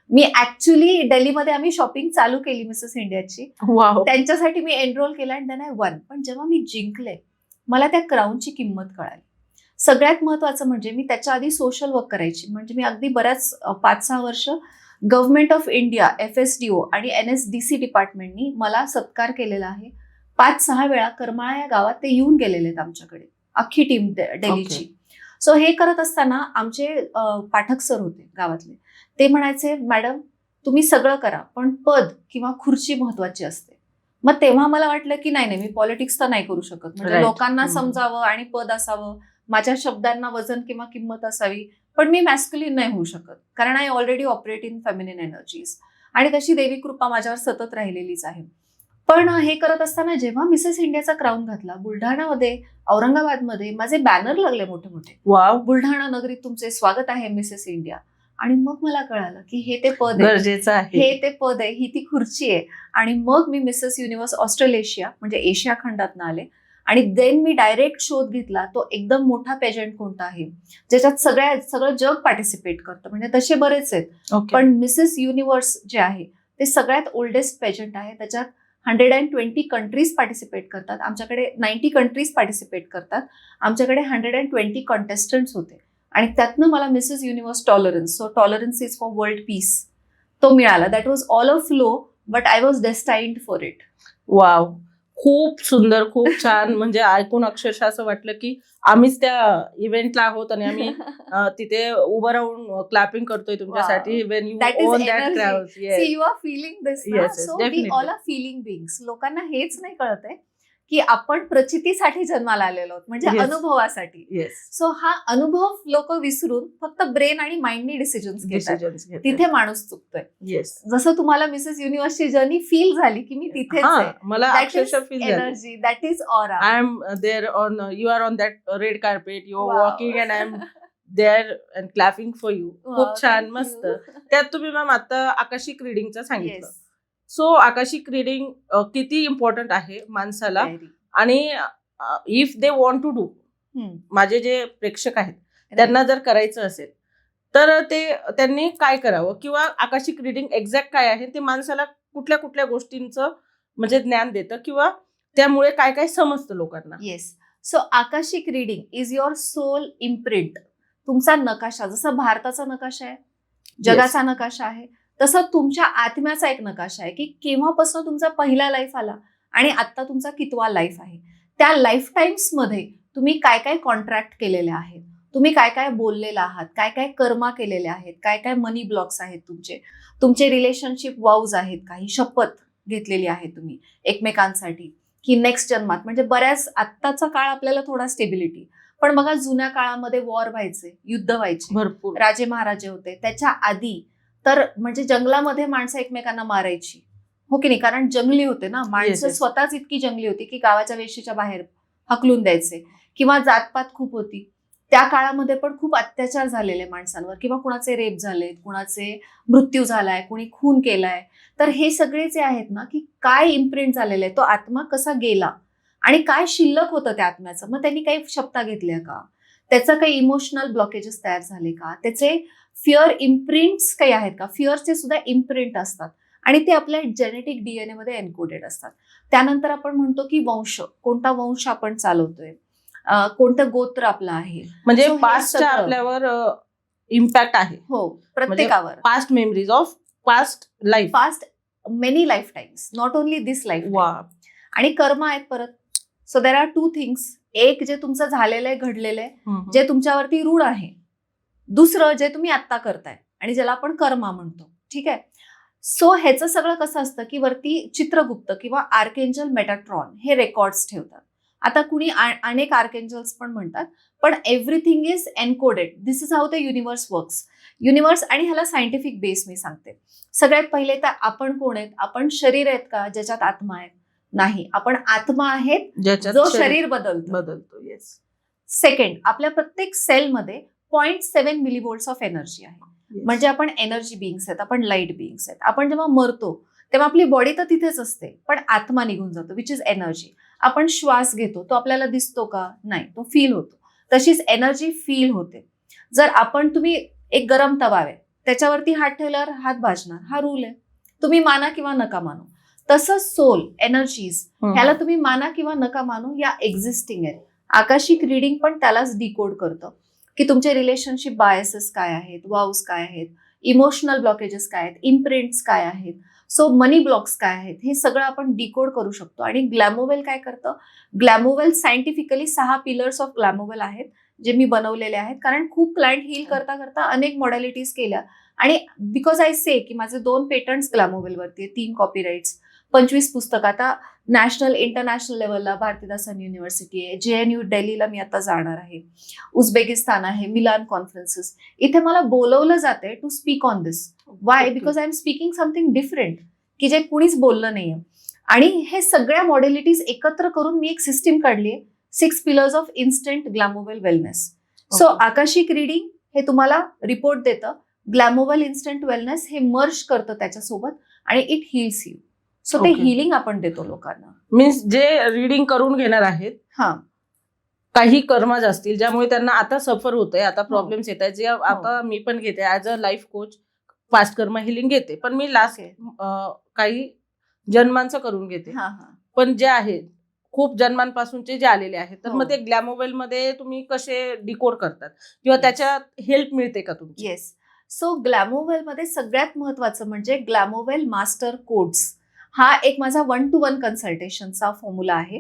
मी ऍक्च्युली दिल्लीमध्ये आम्ही शॉपिंग चालू केली मिसेस इंडियाची. त्यांच्यासाठी मी एनरोल केला, आणि देन आय वन. पण जेव्हा मी जिंकले, मला त्या क्राऊनची किंमत कळाली. सगळ्यात महत्वाचं म्हणजे मी त्याच्या आधी सोशल वर्क करायची. म्हणजे मी अगदी बऱ्याच 5-6 वर्ष गव्हर्नमेंट ऑफ इंडिया, FSDO आणि NSDC डिपार्टमेंटनी मला सत्कार केलेला आहे. 5-6 वेळा करमाळा या गावात ते येऊन गेलेले आहेत आमच्याकडे, अख्खी टीम दिल्लीची. सो हे करत असताना आमचे पाठक सर होते गावातले. ते म्हणायचे, मॅडम तुम्ही सगळं करा, पण पद किंवा खुर्ची महत्वाची असते. मग तेव्हा मला वाटलं की नाही, मी पॉलिटिक्स तर नाही करू शकत. म्हणजे लोकांना समजावं आणि पद असावं, माझ्या शब्दांना वजन किंवा किंमत असावी, पण मी मॅस्क्युलिन नाही होऊ शकत, कारण I already operate in feminine energies, आणि तशी देवी कृपा माझ्यावर सतत राहिलेलीच आहे. पण हे करत असताना जेव्हा मिसेस इंडियाचा क्राऊन घातला, बुलढाणामध्ये, औरंगाबादमध्ये माझे बॅनर लागले मोठे मोठे. बुलढाणा नगरीत तुमचे स्वागत आहे मिसेस इंडिया. आणि मग मला कळालं की हे ते पद आहे, गरजेचं आहे. हे ते पद आहे, ही ती खुर्ची आहे. आणि मग मी मिसेस युनिव्हर्स ऑस्ट्रेलेशिया म्हणजे एशिया खंडातनं आले. आणि देन मी डायरेक्ट शोध घेतला तो एकदम मोठा पेजंट कोणता आहे ज्याच्यात सगळं जग पार्टिसिपेट करतं. म्हणजे तसे बरेच आहेत, ओके. पण मिसेस युनिव्हर्स जे आहे ते सगळ्यात ओल्डेस्ट पेजंट आहे. त्याच्यात 120 कंट्रीज पार्टिसिपेट करतात. आमच्याकडे 90 कंट्रीज पार्टिसिपेट करतात. आमच्याकडे 120 कॉन्टेस्टंट्स होते आणि त्यातनं मला Mrs Universe tolerance, so tolerance is for world peace, तो मिळाला. That was all a flow, but I was destined for it. Wow, खूप सुंदर, खूप छान. म्हणजे ऐकून अक्षरशः असं वाटलं की आम्हीच त्या इव्हेंटला आहोत आणि आम्ही तिथे उभं राहून क्लॅपिंग करतोय तुमच्यासाठी. Wien you That is on that energy. Crowd. See, you are feeling this, ना? Yes, yes, So we definitely. all are feeling beings. लोकांना हेच नाही कळत आहे की आपण प्रचितीसाठी जन्माला आलेलो आहोत, म्हणजे Yes. अनुभवासाठी. येस, सो हा अनुभव लोक विसरून फक्त ब्रेन आणि माइंडनी डिसिजन्स घेतात. डिसिजन्स घेते. तिथे माणूस चुकतोय. येस, जसं तुम्हाला मिसेस युनिव्हर्सची जर्नी फील झाली की मी तिथेच आहे. मला दॅट इज अक्षरशः फील झालं. Energy, that is aura. I am there on, you are on that red carpet, you are Wow. Walking and I am there and clapping for you. खूप छान, मस्त. त्यात तुम्ही मॅम आता आकाशिक रिडिंगचं सांगितलं. सो आकाशिक रिडिंग किती इम्पॉर्टंट आहे माणसाला, आणि if they want to do, माझे जे प्रेक्षक आहेत त्यांना जर करायचं असेल तर त्यांनी काय करावं, किंवा आकाशिक रिडिंग एक्झॅक्ट काय आहे ते माणसाला कुठल्या कुठल्या गोष्टींचं म्हणजे ज्ञान देतं, किंवा त्यामुळे काय काय समजतं लोकांना. Yes. So Akashic reading is your soul imprint. तुमचा नकाशा, जसं भारताचा नकाशा आहे, जगाचा नकाशा आहे, तसं तुमच्या आत्म्याचा एक नकाशा आहे की केव्हापासून तुमचा पहिला लाईफ आला आणि आता तुमचा कितवा लाईफ आहे. त्या लाईफ टाइम्समध्ये तुम्ही काय काय कॉन्ट्रॅक्ट केलेले आहेत, तुम्ही काय काय बोललेला आहात, काय काय कर्मा केलेले आहेत, काय काय मनी ब्लॉक्स आहेत, तुमचे रिलेशनशिप वाऊज आहेत, काही शपथ घेतलेली आहे तुम्ही एकमेकांसाठी की नेक्स्ट जन्मात. म्हणजे बऱ्याच आत्ताचा काळ आपल्याला थोडा स्टेबिलिटी, पण बघा जुन्या काळामध्ये वॉर व्हायचे, युद्ध व्हायचे, भरपूर राजे महाराजे होते. त्याच्या आधी तर म्हणजे जंगलामध्ये माणसं एकमेकांना मारायची, हो की नाही, कारण जंगली होते ना माणसं. yes. स्वतःच इतकी जंगली होती की गावाच्या वेशीच्या बाहेर हकलून द्यायचे, किंवा जातपात खूप होती. त्या काळामध्ये पण खूप अत्याचार झालेले माणसांवर, किंवा कुणाचे रेप झालेत, कुणाचे मृत्यू झालाय, कुणी खून केलाय. तर हे सगळे जे आहेत ना, की काय इम्प्रिंट झालेलं आहे, तो आत्मा कसा गेला आणि काय शिल्लक होतं त्या आत्म्याचं. मग त्यांनी काही शपथा घेतल्या का, त्याचं काही इमोशनल ब्लॉकेजेस तयार झाले का, त्याचे फिअर इम्प्रिंट्स काही आहेत का. फिअरचे सुद्धा इम्प्रिंट असतात आणि ते आपल्या जेनेटिक डीएनए मध्ये एन्कोडेड असतात. त्यानंतर आपण म्हणतो की वंश, कोणता वंश आपण चालवतोय, कोणतं गोत्र आपलं आहे, म्हणजे So हे पास्टच्या सगळं- आपल्यावर इम्पॅक्ट आहे. हो, प्रत्येकावर. Past memories of past life, past many life times, not only this life. वा. आणि कर्म आहेत परत. So there are 2 things. एक जे तुमचं झालेलं आहे, घडलेलं आहे, जे तुमच्यावरती ऋण आहे. दुसरं जे तुम्ही आत्ता करताय आणि ज्याला आपण कर्मा म्हणतो. ठीक आहे. सो ह्याचं सगळं कसं असतं की वरती चित्रगुप्त किंवा आर्केंजल मेटाट्रॉन हे रेकॉर्ड्स ठेवतात. आता कुणी अनेक आर्केंजल्स पण म्हणतात, पण everything is encoded. This is how the universe works. Universe, आणि ह्याला सायंटिफिक बेस मी सांगते. सगळ्यात पहिले तर आपण कोण आहेत, आपण शरीर आहेत का ज्याच्यात आत्मा आहे, नाही, आपण आत्मा आहेत जो शरीर बदलतो. येस. सेकंड, आपल्या प्रत्येक सेलमध्ये 0.7 मिलीव्होल्ट्स ऑफ एनर्जी आहे. म्हणजे आपण एनर्जी बिंग्स आहेत, आपण लाईट बिंग्स आहेत. आपण जेव्हा मरतो तेव्हा आपली बॉडी तर तिथेच असते, पण आत्मा निघून जातो, विच इज एनर्जी. आपण श्वास घेतो, तो आपल्याला दिसतो का, नाही, तो फील होतो. तशीच एनर्जी फील होते. जर तुम्ही एक गरम तवा आहे, त्याच्यावरती हात ठेवल्यावर हात भाजणार, हा रूल आहे. तुम्ही माना किंवा नका मानू. तसं सोल एनर्जीज, ह्याला तुम्ही माना किंवा नका मानू, या एक्झिस्टिंग आहेत. आकाशिक रिडिंग पण त्यालाच डिकोड करतं की तुमचे रिलेशनशिप बायसेस काय आहेत, वाऊज काय आहेत, इमोशनल ब्लॉकेजेस काय आहेत, इम्प्रिंट्स काय आहेत, सो मनी ब्लॉक्स काय आहेत, हे सगळं आपण डिकोड करू शकतो. आणि ग्लॅमोवेल काय करतं, ग्लॅमोवेल सायंटिफिकली 6 पिलर्स ऑफ ग्लॅमोवेल आहेत जे मी बनवलेले आहेत. कारण खूप क्लायंट हील करता करता अनेक मॉडॅलिटीज केल्या, आणि बिकॉज आय से की माझे 2 पेटंट्स ग्लॅमोवेलवरती, 3 कॉपीराईट्स, 25 पुस्तकं. आता नॅशनल इंटरनॅशनल लेवलला भारतीदासन युनिव्हर्सिटी आहे, JNU दिल्लीला मी आता जाणार आहे, उझबेकिस्तान आहे, मिलान कॉन्फरन्सेस. इथे मला बोलवलं जाते to speak on this. Why? Because I am speaking something different की जे कुणीच बोललं नाहीये. आणि हे सगळ्या मॉडेलिटीज एकत्र करून मी एक सिस्टीम काढली आहे, 6 pillars of instant Glamowell wellness. So Akashic reading हे तुम्हाला रिपोर्ट देतं ग्लॅमोवेल इन्स्टंट वेलनेस हे मर्ज करतं त्याच्यासोबत आणि इट हिल्स यू. सो ते Okay. हिलिंग आपण देतो लोकांना. मीन्स जे रीडिंग करून घेणार आहेत हा, काही कर्मज असतील ज्यामुळे त्यांना आता सफर होतंय, आता प्रॉब्लेम्स येत आहेत, जे हो. आता मी पण घेते as a life coach, fast कर्म हिलिंग घेते, पण मी लास्ट Okay. काही जन्मांचं करून घेते. हा हा. पण जे आहेत खूप जन्मांपासूनचे जे आलेले आहेत, तर हो. मग ते ग्लॅमोवेल मध्ये तुम्ही कसे डिकोड करतात किंवा Yes. त्याच्यात हेल्प मिळते का तुमची? येस. सो ग्लॅमोवेल मध्ये सगळ्यात महत्वाचं म्हणजे ग्लॅमोवेल मास्टर कोड्स हा एक माझा 1-to-1 कन्सल्टेशनचा फॉर्म्युला आहे.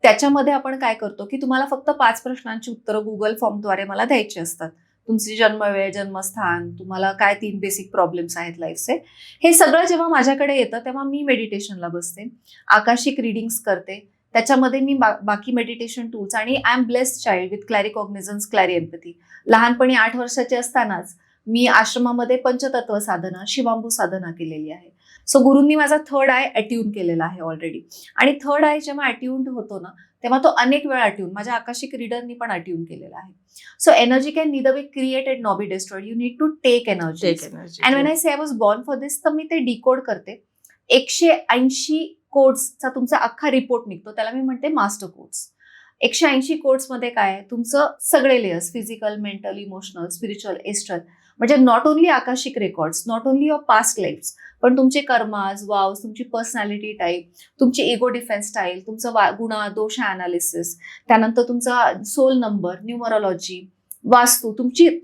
त्याच्यामध्ये आपण काय करतो की तुम्हाला फक्त 5 प्रश्नांची उत्तरं गुगल फॉर्मद्वारे मला द्यायची असतात. तुमची जन्मवेळ, जन्मस्थान, तुम्हाला काय 3 बेसिक प्रॉब्लेम्स आहेत लाईफचे, हे सगळं जेव्हा माझ्याकडे येतं तेव्हा मी मेडिटेशनला बसते, आकाशिक रिडिंग्स करते. त्याच्यामध्ये मी बाकी मेडिटेशन टूल्स आणि I am blessed child with claircognizance, clairempathy. लहानपणी 8 वर्षाची असतानाच मी आश्रमामध्ये पंचतत्व साधना, शिवांबू साधना केलेली आहे. सो गुरूंनी माझा थर्ड आय अट्यून केलेला आहे ऑलरेडी. आणि थर्ड आय जेव्हा अट्यून्ड होतो ना, तेव्हा तो अनेक वेळा अट्यून माझ्या आकाशिक रीडरनी पण अट्यून केलेला आहे. So energy can neither be created nor be destroyed. You need to take energy. And when I say I was born for this, तर मी ते डिकोड करते. 180 कोड्सचा तुमचा अख्खा रिपोर्ट निघतो, त्याला मी म्हणते मास्टर कोड्स. 180 कोड्समध्ये काय आहे, तुमचं सगळे layers, physical, mental, emotional, spiritual, astral, म्हणजे not only akashic records, not only your past lives, पण तुमचे कर्माज, वाव्स, तुमची पर्सनॅलिटी टाईप, तुमची इगो डिफेन्स स्टाईल, तुमचं गुणा दोष अनालिसिस, त्यानंतर तुमचा सोल नंबर, न्यूमरोलॉजी, वास्तू,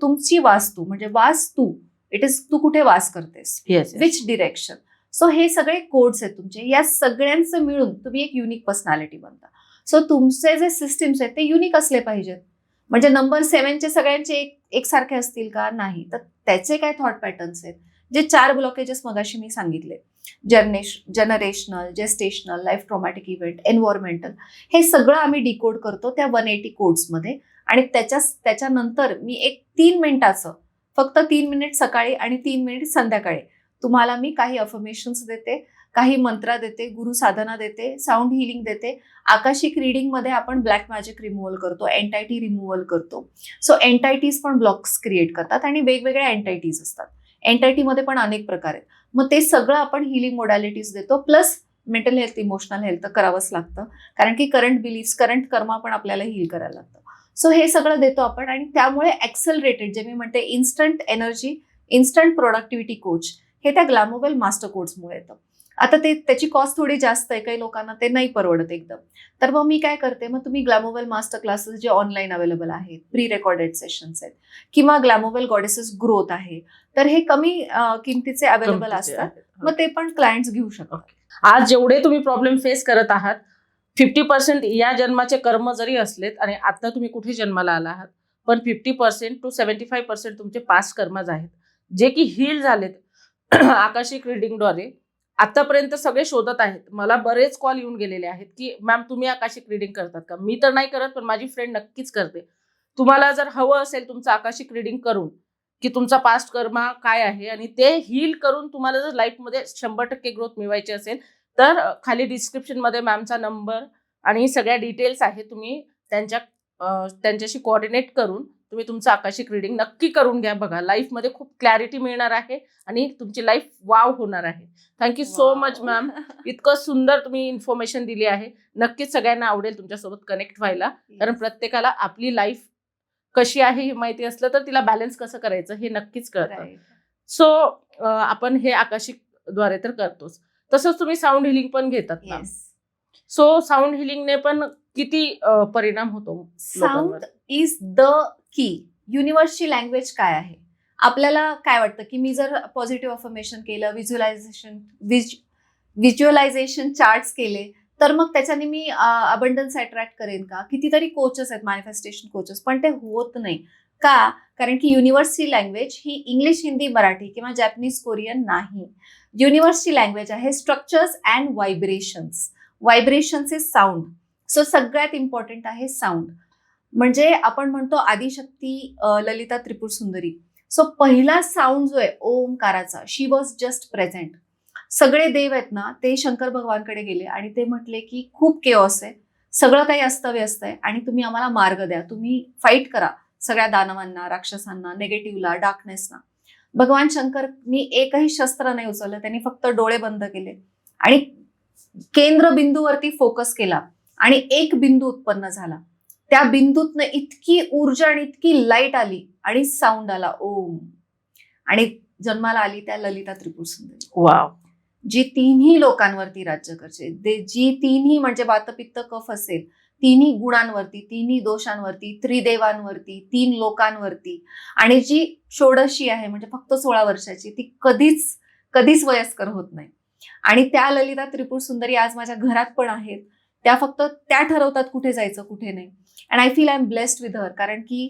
तुमची वास्तू म्हणजे वास्तू, इट इज तू कुठे वास करतेस, विच डिरेक्शन. सो हे सगळे कोड्स आहेत तुमचे. या सगळ्यांचं मिळून तुम्ही एक युनिक पर्सनॅलिटी बनता. सो तुमचे जे सिस्टीम्स आहेत ते युनिक असले पाहिजेत. म्हणजे नंबर 7चे सगळ्यांचे एकसारखे असतील का? नाही. तर त्याचे काय थॉट पॅटर्न्स आहेत, जे 4 ब्लॉकेजेस मगाशी मी सांगितले, generational, gestational, life traumatic event, environmental, हे सगळं आम्ही डिकोड करतो त्या 180 कोड्समध्ये. आणि त्याच्यानंतर मी एक 3 मिनिटाचं, फक्त 3 मिनिट सकाळी आणि 3 मिनिट संध्याकाळी तुम्हाला मी काही अफर्मेशन्स देते, काही मंत्र देते, गुरु साधना देते, साऊंड हिलिंग देते. आकाशिक रिडिंगमध्ये आपण ब्लॅक मॅजिक रिमूव्हल करतो, एन्टायटी रिमूव्हल करतो. सो एन्टायटीज पण ब्लॉक्स क्रिएट करतात आणि वेगवेगळ्या एन्टायटीज असतात. एन्टायटीमध्ये पण अनेक प्रकार आहेत. मग ते सगळं आपण हिलिंग मोडॅलिटीज देतो. Plus mental health, emotional health तर करावंच लागतं, कारण की करंट बिलीफ्स, करंट कर्मा पण आपल्याला हील करायला लागतं. सो हे सगळं देतो आपण. आणि त्यामुळे ॲक्सेलरेटेड, जे मी म्हणते instant energy, instant productivity coach, हे त्या ग्लॅमोवेल मास्टर कोर्समुळे येतं. आता त्याची कॉस्ट थोडी जास्त आहे, काही लोकांना ते नाही परवडत एकदम. तर मग मी काय करते, मग तुम्ही ग्लॅमोवेल मास्टर क्लासेस जे ऑनलाईन अवेलेबल आहेत, प्री रेकॉर्डेड सेशन्स आहेत, किंवा ग्लॅमोवेल गॉडेसेस ग्रोथ आहे, तर हे कमी किमतीचे अवेलेबल असतात. मग ते पण क्लायंट्स घेऊ शकतात. आज जेवढे तुम्ही प्रॉब्लेम फेस करत आहात, 50% या जन्माचे कर्म जरी असलेत आणि आता तुम्ही कुठे जन्माला आला आहात, पण 50% to 75% तुमचे पास्ट कर्मज आहेत, जे की हील झालेत आकाशिक रिडिंगद्वारे. आतापर्यंत सगळे शोधत आहेत. मला बरेच कॉल येऊन गेलेले आहेत की मॅम तुम्ही आकाशिक रिडिंग करतात का? मी तर नाही करत, पण माझी फ्रेंड नक्कीच करते. तुम्हाला जर हवं असेल तुमचं आकाशिक रिडिंग करून की तुमचा पास्ट कर्मा काय आहे आणि ते हील करून तुम्हाला जर लाईफमध्ये 100% ग्रोथ मिळवायची असेल, तर खाली डिस्क्रिप्शनमध्ये मॅमचा नंबर आणि सगळ्या डिटेल्स आहे. तुम्ही त्यांच्याशी कोऑर्डिनेट करून तुम्ही तुमचं आकाशिक रिडिंग नक्की करून घ्या. बघा, लाईफमध्ये खूप क्लॅरिटी मिळणार आहे आणि तुमची लाईफ वाव होणार आहे. Thank you so much ma'am. इतकं सुंदर तुम्ही इन्फॉर्मेशन दिली आहे. नक्कीच सगळ्यांना आवडेल तुमच्यासोबत कनेक्ट व्हायला, कारण प्रत्येकाला आपली लाईफ कशी आहे हे माहिती असलं तर तिला बॅलन्स कसं करायचं हे नक्कीच कळतं. सो आपण हे आकाशिक द्वारे तर करतोच, तसंच तुम्ही साऊंड हिलिंग पण घेतात ना. सो साऊंड हिलिंगने पण किती परिणाम होतो? साऊंड इज द की. युनिव्हर्सची लँग्वेज काय आहे? आपल्याला काय वाटतं की मी जर पॉझिटिव्ह अफर्मेशन केलं, व्हिज्युअलायझेशन चार्ट्स केले, तर मग त्याच्याने मी अबंडन्स अट्रॅक्ट करेन का? कितीतरी कोचेस आहेत, मॅनिफेस्टेशन कोचेस, पण ते होत नाही का? कारण की युनिव्हर्सची लँग्वेज ही इंग्लिश, हिंदी, मराठी किंवा जॅपनीज, कोरियन नाही. युनिव्हर्सची लँग्वेज आहे structures and vibrations. Vibrations is sound. So सगळ्यात इम्पॉर्टंट आहे साऊंड. म्हणजे आपण म्हणतो आदिशक्ती ललिता त्रिपुर सुंदरी. सो पहिला साऊंड जो आहे ओंकाराचा, शी वॉज जस्ट प्रेझेंट. सगळे देव आहेत ना, ते शंकर भगवानकडे गेले आणि ते म्हटले की खूप केओस आहे, सगळं काही अस्तव्यस्त आहे आणि तुम्ही आम्हाला मार्ग द्या, तुम्ही फाईट करा सगळ्या दानवांना, राक्षसांना, नेगेटिव्हला, डार्कनेसना. भगवान शंकरनी एकही शस्त्र नाही उचललं, त्यांनी फक्त डोळे बंद केले आणि केंद्रबिंदूवरती फोकस केला आणि एक बिंदू उत्पन्न झाला. त्या बिंदूतनं इतकी ऊर्जा आणि इतकी लाईट आली आणि साऊंड आला ओम, आणि जन्माला आली त्या ललिता त्रिपुर सुंदरी, वाव. जी तिन्ही लोकांवरती राज्य करते, जी तिन्ही म्हणजे वातपित्त कफ असेल, तिन्ही गुणांवरती, तिन्ही दोषांवरती, त्रिदेवांवरती, 3 लोकांवरती, आणि जी षोडशी आहे म्हणजे फक्त 16 वर्षाची, ती कधीच वयस्कर होत नाही. आणि त्या ललिता त्रिपुर सुंदरी आज माझ्या घरात पण आहेत. त्या ठरवतात कुठे जायचं कुठे नाही. And I feel I am blessed with her, कारण की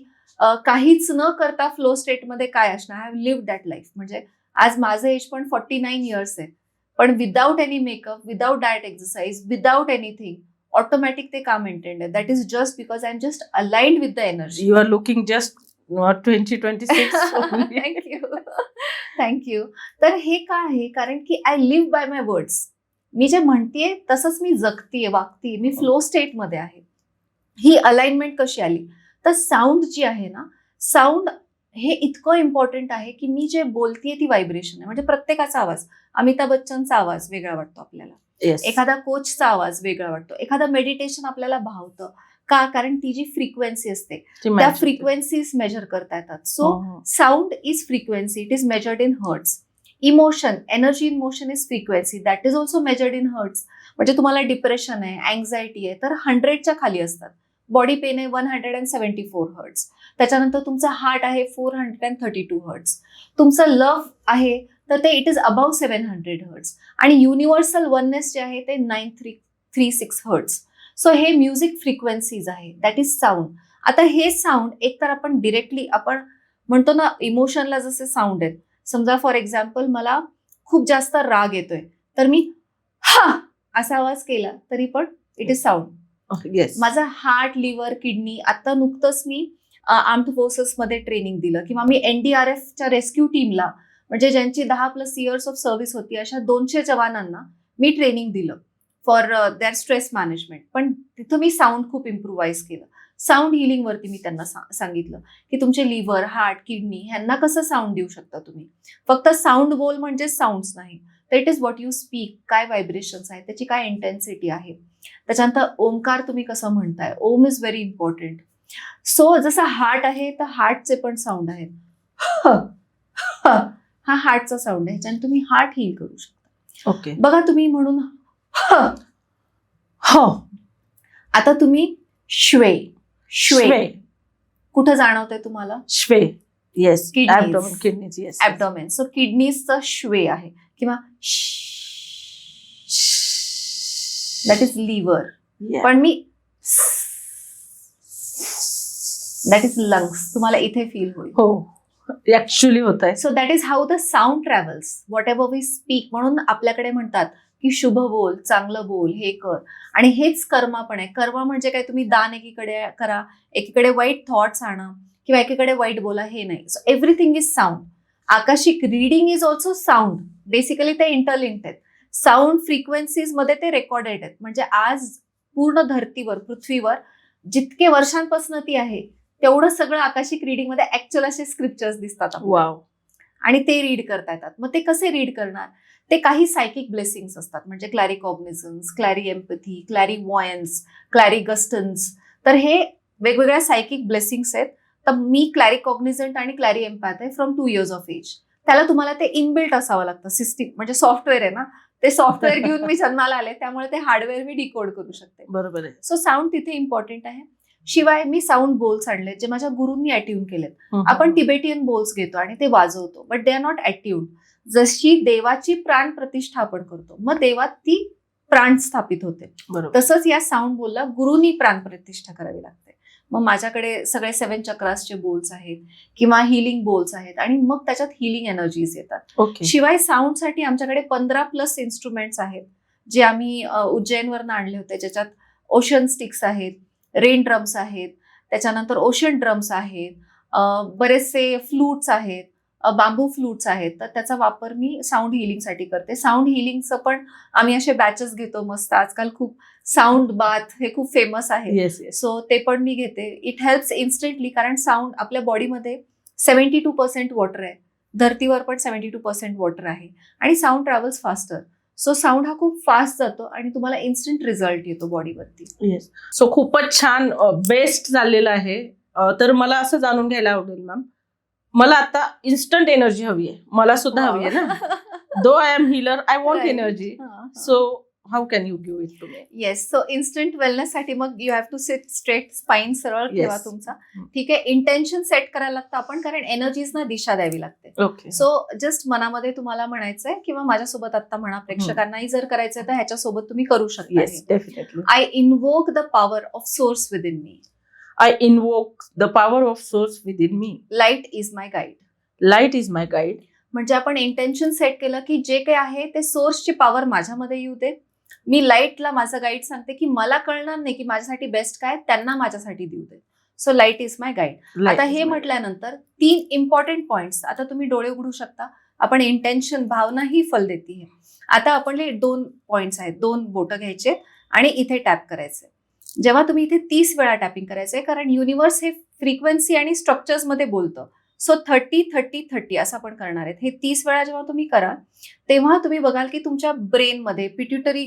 काहीच न करता फ्लो स्टेटमध्ये काय असणार, I have lived that life. म्हणजे आज माझं एज पण 49 इयर्स आहे, पण without any makeup, without diet exercise, without anything, automatic ते काम मेंटेन्ड आहे. That is just because I am just aligned with the energy. You are looking just 20-26. Thank you. तर हे काय आहे, कारण की I live by my words. मी जे म्हणतेय तसंच मी जगतीये, वागतीये, मी फ्लो स्टेटमध्ये आहे. ही अलाइनमेंट कशी आली, तर साऊंड जी आहे ना, साऊंड हे इतकं इम्पॉर्टंट आहे की मी जे बोलतेय ती व्हायब्रेशन आहे. म्हणजे प्रत्येकाचा आवाज, अमिताभ बच्चनचा आवाज वेगळा वाटतो आपल्याला, Yes. एखादा कोचचा आवाज वेगळा वाटतो, एखादं मेडिटेशन आपल्याला भावतं का, कारण ती जी फ्रिक्वेन्सी असते त्या फ्रिक्वेन्सीज मेजर करता येतात. So sound is frequency, it is measured in hertz. Emotion, energy in motion is frequency, that is also measured in hertz. म्हणजे तुम्हाला डिप्रेशन आहे, अँझायटी आहे, तर 100च्या खाली असतात. बॉडी पेन आहे 174 हर्ट्स. त्याच्यानंतर तुमचा हार्ट आहे 432 हर्ट्स. तुमचं लव्ह आहे तर ते इट इज अबाव 700 हर्ट्स. आणि युनिव्हर्सल वननेस जे आहे ते 9336 हर्ट्स. सो हे म्युझिक फ्रिक्वेन्सीज आहे, दॅट इज साऊंड. आता हे साऊंड एकतर आपण डिरेक्टली, आपण म्हणतो ना इमोशनला जसे साऊंड आहेत, समजा फॉर एक्झाम्पल मला खूप जास्त राग येतोय, तर मी हा असा आवाज केला तरी पण इट इज साऊंड. येस. माझा हार्ट, लिव्हर, किडनी, आता नुकतंच मी आर्म्ड फोर्सेसमध्ये ट्रेनिंग दिलं, किंवा मी NDRFच्या रेस्क्यू टीमला, म्हणजे ज्यांची 10+ इयर्स ऑफ सर्व्हिस होती, अशा 200 जवानांना मी ट्रेनिंग दिलं फॉर देअर स्ट्रेस मॅनेजमेंट. पण तिथं मी साऊंड खूप इम्प्रुव्हाइज केलं. साऊंड हिलिंगवरती मी त्यांना सांगितलं की तुमचे लिव्हर, हार्ट, किडनी ह्यांना कसं साऊंड देऊ शकता तुम्ही. फक्त साऊंड बोल म्हणजे साऊंड्स नाही, तर it is what you speak, काय व्हायब्रेशन्स आहेत, त्याची काय इंटेन्सिटी आहे. त्याच्यानंतर ओंकार तुम्ही कसं म्हणताय, ओम इज व्हेरी इम्पॉर्टंट. सो जसं हार्ट आहे तर हार्टचे पण साऊंड आहेत. हा हार्टचा साऊंड आहे, ह्याच्याने तुम्ही हार्ट हील करू शकता. ओके. बघा तुम्ही म्हणून आता तुम्ही श्वे श्वे कुठं जाणवतंय तुम्हाला? श्वे. Yes. Kidneys. Kidneys. Yes. Abdomen. So किडनीजचा श्वे आहे, किंवा दॅट इज लिव्हर. पण मी दॅट इज लंग्स. तुम्हाला इथे फील होईल. हो, ऍक्च्युली होत आहे. So that is how the sound travels whatever we speak. म्हणून आपल्याकडे म्हणतात की शुभ बोल, चांगलं बोल, हे कर. आणि हेच कर्मा पण आहे. कर्मा म्हणजे काय, तुम्ही दान एकीकडे करा, एकीकडे वाईट थॉट्स आणा, किंवा एकीकडे वाईट बोला, हे नाही. So everything is sound. Akashic reading is also sound. Basically ते इंटरलिंक्ड आहेत. साऊंड फ्रिक्वेन्सीज मध्ये ते रेकॉर्डेड आहेत. म्हणजे आज पूर्ण धर्तीवर, पृथ्वीवर जितके वर्षांपासून ती आहे तेवढं सगळं आकाशिक रीडिंग मध्ये ऍक्च्युअल असे स्क्रिप्चर्स दिसतात वाव. आणि ते रीड करता येतात. मग ते कसे रीड करणार, ते काही सायकिक ब्लेसिंग्स असतात, म्हणजे क्लॅरिकॉग्निझन्स, क्लॅरी एम्पथी, क्लॅरी वॉयन्स, क्लॅरी गस्टन्स. तर हे वेगवेगळ्या सायकिक ब्लेसिंग्स आहेत. तर मी क्लॅरिकॉग्निझंट आणि क्लॅरी एम्पॅथ आहे फ्रॉम 2 years ऑफ एज. त्याला तुम्हाला ते इनबिल्ट असावं लागतं. सिस्टीम म्हणजे सॉफ्टवेअर आहे ना, ते सॉफ्टवेअर घेऊन मी जन्माला आले, त्यामुळे ते हार्डवेअर मी डिकोड करू शकते. बरोबर आहे. सो साऊंड तिथे इम्पॉर्टंट आहे. शिवाय मी साऊंड बोल्स आणले जे माझ्या गुरूंनी अट्यून केलेत. आपण तिबेटियन बोल्स घेतो आणि ते वाजवतो, but they are not attuned. जशी देवाची प्राण प्रतिष्ठा आपण करतो, मग देवात ती प्राण स्थापित होते. तसंच या साऊंड बोलला गुरूंनी प्राण प्रतिष्ठा करावी लागते. मग माझ्याकडे सगळे 7 चक्रासचे बोल्स आहेत, किंवा हिलिंग बोल्स आहेत, आणि मग त्याच्यात हिलिंग एनर्जीज येतात. शिवाय साऊंडसाठी आमच्याकडे 15+ इन्स्ट्रुमेंट्स आहेत जे आम्ही उज्जैनवरनं आणले होते, ज्याच्यात ओशन स्टिक्स आहेत, रेन ड्रम्स आहेत, त्याच्यानंतर ओशन ड्रम्स आहेत, बरेचसे फ्लूट्स आहेत, बांबू फ्लूट्स आहेत. तर त्याचा वापर मी साऊंड हिलिंगसाठी करते. साऊंड हिलिंगचं पण आम्ही असे बॅचेस घेतो मस्त. आजकाल खूप साऊंड बाथ हे खूप फेमस आहे. सो ते पण मी घेते. इट हेल्प्स इन्स्टंटली, कारण साऊंड आपल्या बॉडीमध्ये 72% वॉटर आहे, धरतीवर पण 72% वॉटर आहे आणि sound travels faster. So sound हा खूप फास्ट जातो आणि तुम्हाला इन्स्टंट रिझल्ट येतो बॉडीवरती. येस. सो खूपच छान, बेस्ट झालेलं आहे. तर मला असं जाणून घ्यायला आवडेल मॅम, मला आता इन्स्टंट एनर्जी हवी आहे, मला सुद्धा हवी आहे ना. Though I am healer, I want energy. So how can you give it to me? Yes. So instant wellness साठी मग you have to sit straight, spine सरळ ठेवा Yes. तुमचा. ठीक आहे. इंटेन्शन सेट करायला लागतं आपण, कारण एनर्जीजना दिशा द्यावी लागते. ओके. सो जस्ट मनामध्ये तुम्हाला म्हणायचंय किंवा माझ्यासोबत आता म्हणा, प्रेक्षकांनाही जर करायचंय तर ह्याच्यासोबत तुम्ही करू शकता. Yes, definitely. I invoke the power of source within me. I invoke the power of source within me. Light is my guide. Light is my guide. म्हणजे आपण इंटेन्शन सेट केलं की जे काही आहे ते सोर्सची पॉवर माझ्यामध्ये येऊ दे. मी लाईटला माझं गाईड सांगते की मला कळणार नाही की माझ्यासाठी बेस्ट काय, त्यांना माझ्यासाठी देऊ दे. So light is my guide. आता हे म्हटल्यानंतर 3 इम्पॉर्टंट पॉइंट्स. आता तुम्ही डोळे उघडू शकता. आपण इंटेन्शन, भावना ही फल देते. आता आपण 2 पॉइंट्स आहेत, 2 बोटं घ्यायचे आणि इथे टॅप करायचे. जेव्हा तुम्ही इथे 30 वेळा टॅपिंग करायचंय, कारण युनिव्हर्स हे फ्रिक्वेन्सी आणि स्ट्रक्चर्स मध्ये बोलतं. सो 30-30-30 असं आपण करणार आहेत. हे 30 वेळा जेव्हा तुम्ही कराल तेव्हा तुम्ही बघाल की तुमच्या ब्रेनमध्ये, पिट्युटरी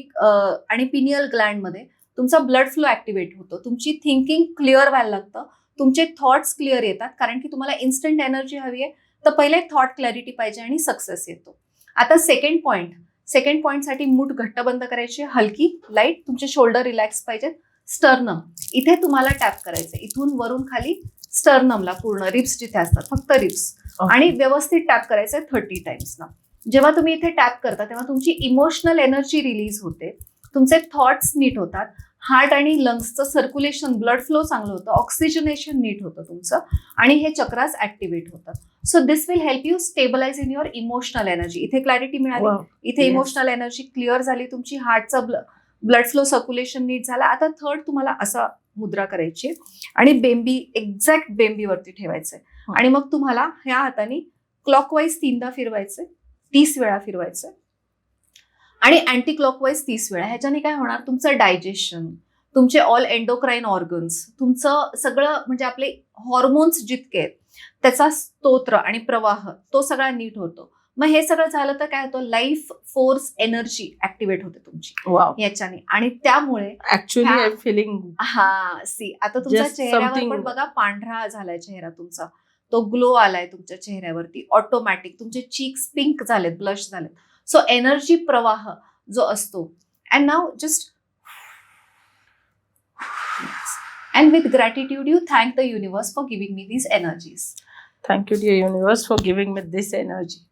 आणि पिनियल ग्लँडमध्ये तुमचा ब्लड फ्लो ऍक्टिव्हेट होतो. तुमची थिंकिंग क्लिअर व्हायला लागतं. तुमचे थॉट्स क्लिअर येतात, कारण की तुम्हाला इन्स्टंट एनर्जी हवी आहे. तर पहिले थॉट क्लॅरिटी पाहिजे आणि सक्सेस येतो. आता सेकंड पॉइंटसाठी मूठ घट्ट बंद करायची, हलकी लाईट, तुमचे शोल्डर रिलॅक्स पाहिजेत. स्टर्नम इथे तुम्हाला टॅप करायचं, इथून वरून खाली स्टर्नमला, पूर्ण रिब्स जिथे असतात फक्त रिब्स, आणि व्यवस्थित टॅप करायचंय 30 टाइम्स ना. जेव्हा तुम्ही इथे टॅप करता तेव्हा तुमची इमोशनल एनर्जी रिलीज होते, तुमचे थॉट्स नीट होतात, हार्ट आणि लंग्सचं सर्क्युलेशन, ब्लड फ्लो चांगलं होतं, ऑक्सिजनेशन नीट होतं तुमचं, आणि हे चक्रास ऍक्टिव्हेट होतात. So this will help you stabilize in your emotional energy. इथे क्लॅरिटी मिळाली, इथे इमोशनल एनर्जी क्लिअर झाली तुमची, हार्टचं ब्लड फ्लो सर्क्युलेशन नीट झाला. आता थर्ड तुम्हाला असा मुद्रा करायची आणि बेंबी, एक्झॅक्ट बेंबीवरती ठेवायचंय, आणि मग तुम्हाला ह्या हाताने क्लॉकवाईज 3दा फिरवायचंय, 30 वेळा फिरवायचंय, आणि अँटी क्लॉकवाईज 30 वेळा. ह्याच्याने काय होणार, तुमचं डायजेशन, तुमचे ऑल एंडोक्राईन ऑर्गन्स, तुमचं सगळं म्हणजे आपले हॉर्मोन्स जितके आहेत त्याचा स्तोत्र आणि प्रवाह तो सगळा नीट होतो. मग हे सगळं झालं तर काय होतं, लाईफ फोर्स एनर्जी ऍक्टिव्हेट होते तुमची याच्याने, आणि त्यामुळे ऍक्च्युअली आय एम फिलिंग. आता तुमच्या चेहऱ्यावर पण बघा पांढरा झालाय चेहरा तुमचा, तो ग्लो आलाय तुमच्या चेहऱ्यावरती ऑटोमॅटिक, तुमचे चीक्स पिंक झालेत, ब्लश झालेत. सो एनर्जी प्रवाह जो असतो, and now just and with gratitude you thank the universe for giving me these energies. Thank you dear universe for giving me this energy.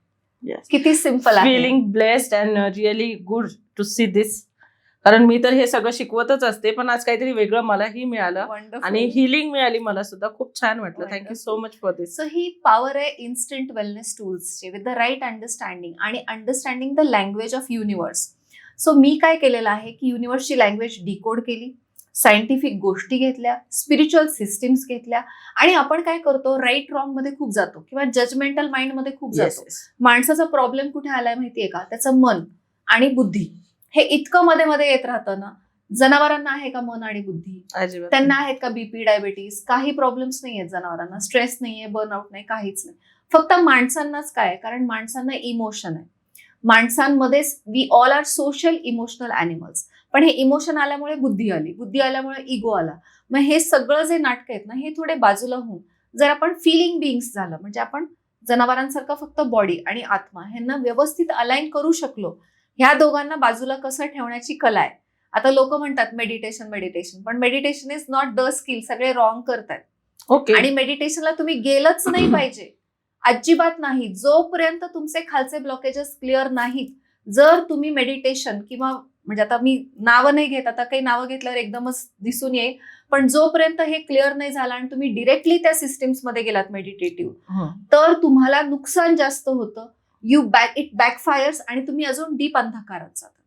Yes. किती simple आहे. Feeling blessed and really good to see this. कारण मी तर हे सगळं शिकवतच असते, पण आज काहीतरी वेगळं मलाही मिळालं आणि हिलिंग मिळाली मला सुद्धा. खूप छान वाटलं. Thank you so much for this. So ही पॉवर आहे इन्स्टंट वेलनेस टूल्सची, विथ द राईट अंडरस्टँडिंग आणि understanding the language of universe. So मी काय केलेलं आहे की युनिव्हर्सची लँग्वेज डिकोड केली, सायंटिफिक गोष्टी घेतल्या, स्पिरिच्युअल सिस्टीम्स घेतल्या, आणि आपण काय करतो, राईट रॉंग मध्ये खूप जातो किंवा जजमेंटल माइंड मध्ये खूप जातो. माणसाचा प्रॉब्लेम कुठे आलाय माहितीये का, त्याचं मन आणि बुद्धी हे इतकं मध्ये मध्ये येत राहतं ना. जनावरांना आहे का मन आणि बुद्धी? त्यांना आहेत का बीपी, डायबिटीस? काही प्रॉब्लेम्स नाही आहेत जनावरांना, स्ट्रेस नाहीये, बर्नआउट नाही, काहीच नाही. फक्त माणसांनाच काय, कारण माणसांना इमोशन आहे. माणसांमध्येच we all are social emotional animals, पण हे इमोशन आल्यामुळे बुद्धी आली, बुद्धी आल्यामुळे इगो आला. मग हे सगळं जे नाटक आहेत ना, हे थोडे बाजूला होऊन जर आपण फिलिंग बिईंग्स झालं, म्हणजे आपण जनावरांसारखं फक्त बॉडी आणि आत्मा ह्यांना व्यवस्थित अलाइन करू शकलो, ह्या दोघांना बाजूला कसं ठेवण्याची कला आहे. आता लोक म्हणतात मेडिटेशन, पण meditation is not the skill. सगळे रॉंग करतात. ओके. आणि मेडिटेशनला तुम्ही गेलंच नाही पाहिजे, अजिबात नाही, जोपर्यंत तुमचे खालचे ब्लॉकेजेस क्लिअर नाहीत. जर तुम्ही मेडिटेशन किंवा म्हणजे आता मी नावं नाही घेत, आता काही नावं घेतल्यावर एकदमच दिसून येईल, पण जोपर्यंत हे क्लिअर नाही झालं आणि तुम्ही डिरेक्टली त्या सिस्टीम्स मध्ये गेलात मेडिटेटिव्ह, तर तुम्हाला नुकसान जास्त होतं. इट बॅकफायर्स आणि तुम्ही अजून डीप अंधकारात जाता.